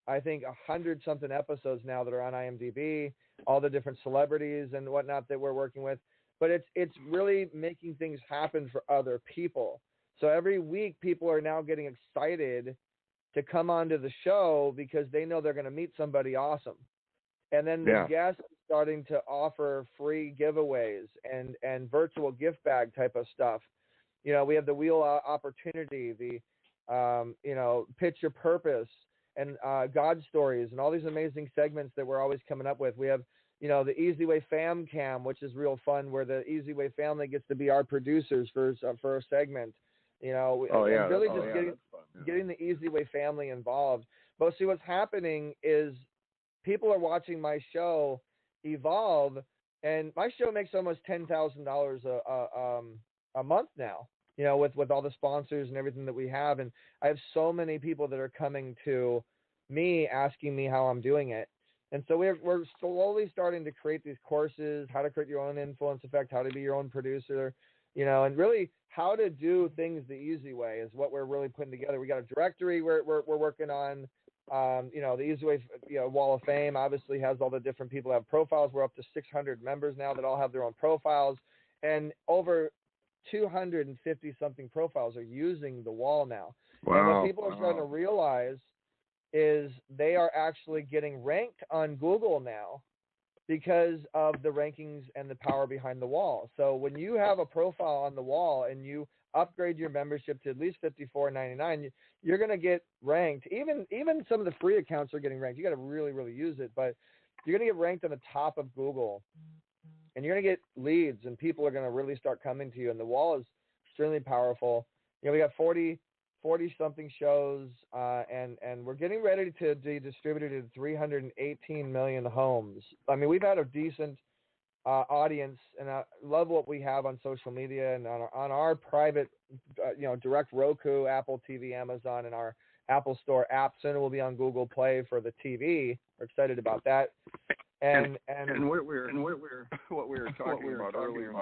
I think, 100-something episodes now that are on IMDb, all the different celebrities and whatnot that we're working with. But it's really making things happen for other people. So every week, people are now getting excited to come onto the show because they know they're going to meet somebody awesome. And then the guests are starting to offer free giveaways and virtual gift bag type of stuff. We have the Wheel Opportunity, the, Pitch Your Purpose, and God Stories, and all these amazing segments that we're always coming up with. We have, the eZWay Fam Cam, which is real fun, where the eZWay family gets to be our producers for a segment. Getting the eZWay family involved. But see, what's happening is people are watching my show evolve, and my show makes almost $10,000 a month now. With all the sponsors and everything that we have, and I have so many people that are coming to me asking me how I'm doing it. And so we're slowly starting to create these courses, how to create your own influence effect, how to be your own producer, and really how to do things the easy way is what we're really putting together. We got a directory we're working on. The eZWay Wall of Fame obviously has all the different people that have profiles. We're up to 600 members now that all have their own profiles, and over 250 something profiles are using the wall now. Wow. And what people are starting to realize is they are actually getting ranked on Google now because of the rankings and the power behind the wall. So when you have a profile on the wall and you upgrade your membership to at least $54.99, you're going to get ranked. Even some of the free accounts are getting ranked. You got to really, really use it, but you're going to get ranked on the top of Google. And you're going to get leads, and people are going to really start coming to you. And the wall is extremely powerful. We got 40-something shows, and we're getting ready to be distributed to 318 million homes. I mean, we've had a decent audience, and I love what we have on social media and on our private, direct Roku, Apple TV, Amazon, and our Apple Store app. Soon it will be on Google Play for the TV. We're excited about that. And what we were talking about earlier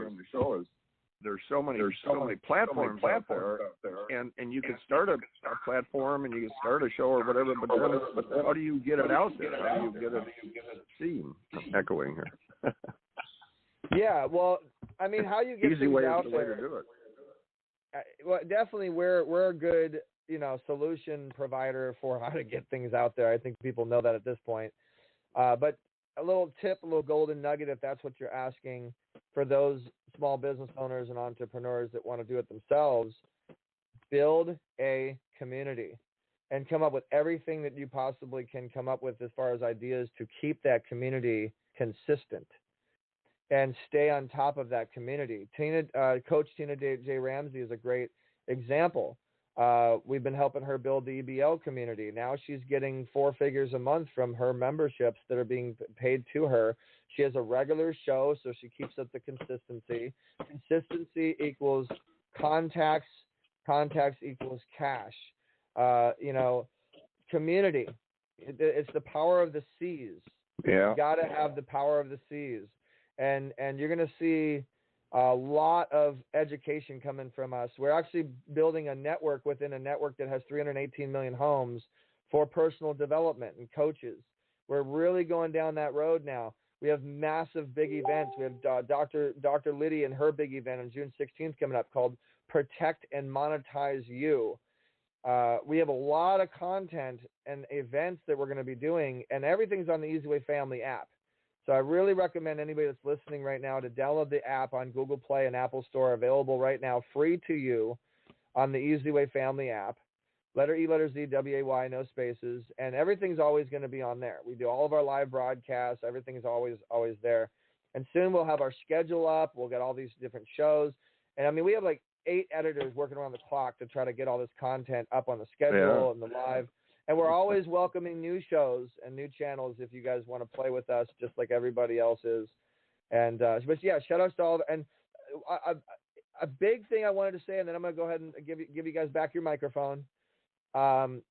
in the show is there's so many platforms out there, and you can start a platform and you can start a show or whatever, but how do you get it out there? How do you get it seen? I'm echoing here. Yeah, well, I mean, how you get things out there? Way to do it. Well, definitely, we're a good solution provider for how to get things out there. I think people know that at this point, but a little tip, a little golden nugget, if that's what you're asking, for those small business owners and entrepreneurs that want to do it themselves, build a community and come up with everything that you possibly can come up with as far as ideas to keep that community consistent and stay on top of that community. Coach Tina J. Ramsey is a great example. We've been helping her build the EBL community. Now she's getting 4 figures a month from her memberships that are being paid to her. She has a regular show, so she keeps up the consistency. Consistency equals contacts. Contacts equals cash. Community. It's the power of the C's. Yeah. You got to have the power of the C's. And you're going to see a lot of education coming from us. We're actually building a network within a network that has 318 million homes for personal development and coaches. We're really going down that road now. We have massive big events. We have Dr. Liddy and her big event on June 16th coming up called Protect and Monetize You. We have a lot of content and events that we're going to be doing, and everything's on the eZWay Family app. So I really recommend anybody that's listening right now to download the app on Google Play and Apple Store, available right now, free to you on the eZWay Family app. Letter E, letter Z, W-A-Y, no spaces. And everything's always going to be on there. We do all of our live broadcasts. Everything's always there. And soon we'll have our schedule up. We'll get all these different shows. And, I mean, we have like 8 editors working around the clock to try to get all this content up on the schedule and the live. And we're always welcoming new shows and new channels if you guys want to play with us, just like everybody else is. And but yeah, shout outs to all. And a big thing I wanted to say, and then I'm going to go ahead and give you guys back your microphone. Dominionaire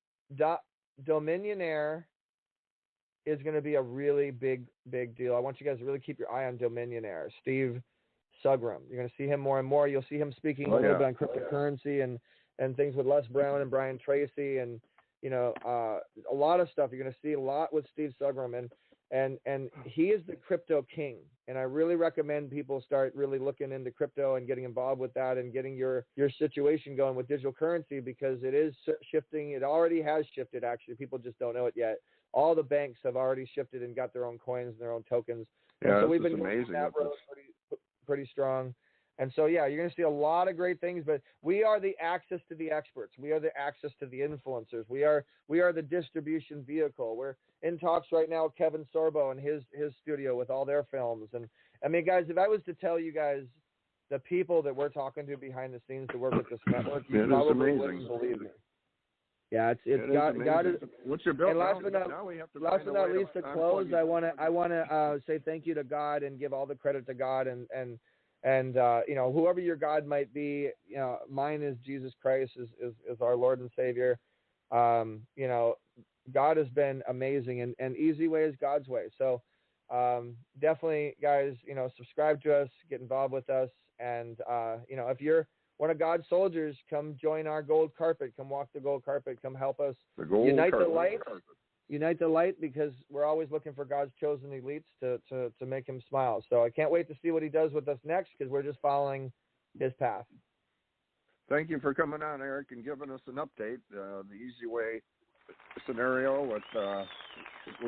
is going to be a really big deal. I want you guys to really keep your eye on Dominionaire, Steve Sugram. You're going to see him more and more. You'll see him speaking a little bit on cryptocurrency and things with Les Brown and Brian Tracy, and a lot of stuff. You're going to see a lot with Steve Sugram, and he is the crypto king. And I really recommend people start really looking into crypto and getting involved with that and getting your situation going with digital currency, because it is shifting. It already has shifted, actually. People just don't know it yet. All the banks have already shifted and got their own coins and their own tokens. Yeah, so we've been amazing. That road pretty strong. And so, yeah, you're going to see a lot of great things, but we are the access to the experts. We are the access to the influencers. We are the distribution vehicle. We're in talks right now with Kevin Sorbo and his studio with all their films. And I mean, guys, if I was to tell you guys the people that we're talking to behind the scenes to work with this network, you probably wouldn't believe me. Yeah, it's God is. What's your bill? And last but not least, to close, I want to say thank you to God and give all the credit to God and whoever your God might be, mine is Jesus Christ, is our Lord and Savior. God has been amazing, and eZWay is God's way. So definitely, guys, subscribe to us, get involved with us, and if you're one of God's soldiers, come join our gold carpet, come walk the gold carpet, come help us unite the light, because we're always looking for God's chosen elites to make him smile. So I can't wait to see what he does with us next, because we're just following his path. Thank you for coming on, Eric, and giving us an update. The eZWay scenario with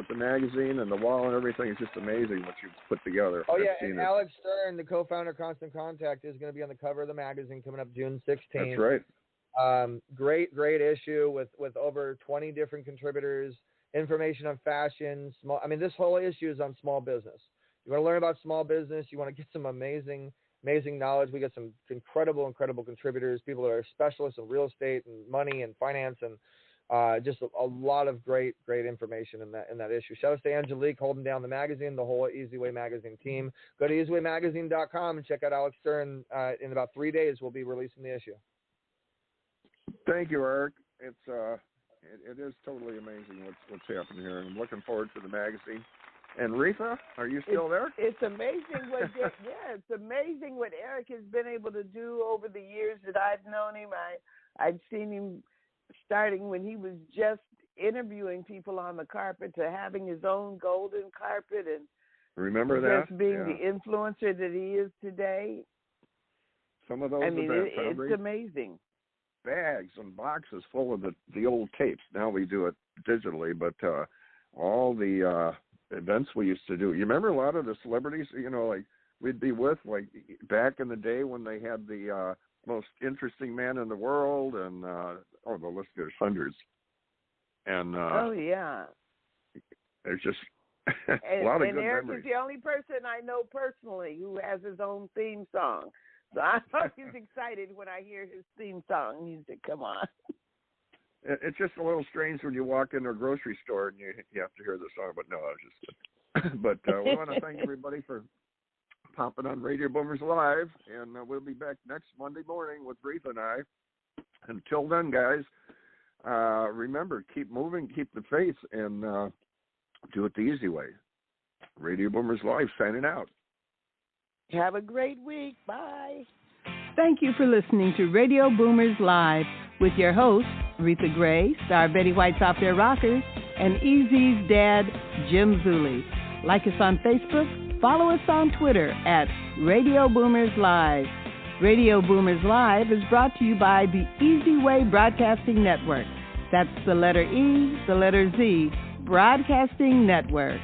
the magazine and the wall and everything is just amazing what you've put together. Oh, yeah, and Alex Stern, the co-founder of Constant Contact, is going to be on the cover of the magazine coming up June 16th. That's right. Great issue with over 20 different contributors. Information on fashion, this whole issue is on small business. You want to learn about small business, you want to get some amazing knowledge. We got some incredible contributors, people that are specialists in real estate and money and finance, and just a lot of great information in that issue. Shout out to Angelique holding down the magazine, the whole eZWay magazine team. Go to eZWayMagazine.com and check out Alex Stern. In about 3 days, we'll be releasing the issue. Thank you, Eric. It is totally amazing what's happening here, and I'm looking forward to the magazine. And Reatha, are you still there? It's amazing it's amazing what Eric has been able to do over the years that I've known him. I've seen him starting when he was just interviewing people on the carpet to having his own golden carpet, and remember that just being the influencer that he is today. Some of those it's amazing. Bags and boxes full of the old tapes. Now we do it digitally, but all the events we used to do. You remember a lot of the celebrities, like we'd be with, like back in the day when they had the most interesting man in the world, and the list goes hundreds. And there's just a lot of good Eric memories. is the only person I know personally who has his own theme song. So I'm always excited when I hear his theme song music. Come on. It's just a little strange when you walk into a grocery store and you have to hear the song, but no, I was just kidding. But we want to thank everybody for popping on Radio Boomers Live, and we'll be back next Monday morning with Reatha and I. Until then, guys, remember, keep moving, keep the faith, and do it the easy way. Radio Boomers Live signing out. Have a great week. Bye. Thank you for listening to Radio Boomers Live with your hosts, Reatha Gray, star Betty White's Off Their Rockers, and EZ's dad, Jim Zuley. Like us on Facebook, follow us on Twitter at Radio Boomers Live. Radio Boomers Live is brought to you by the eZWay Broadcasting Network. That's the letter E, the letter Z, Broadcasting Network.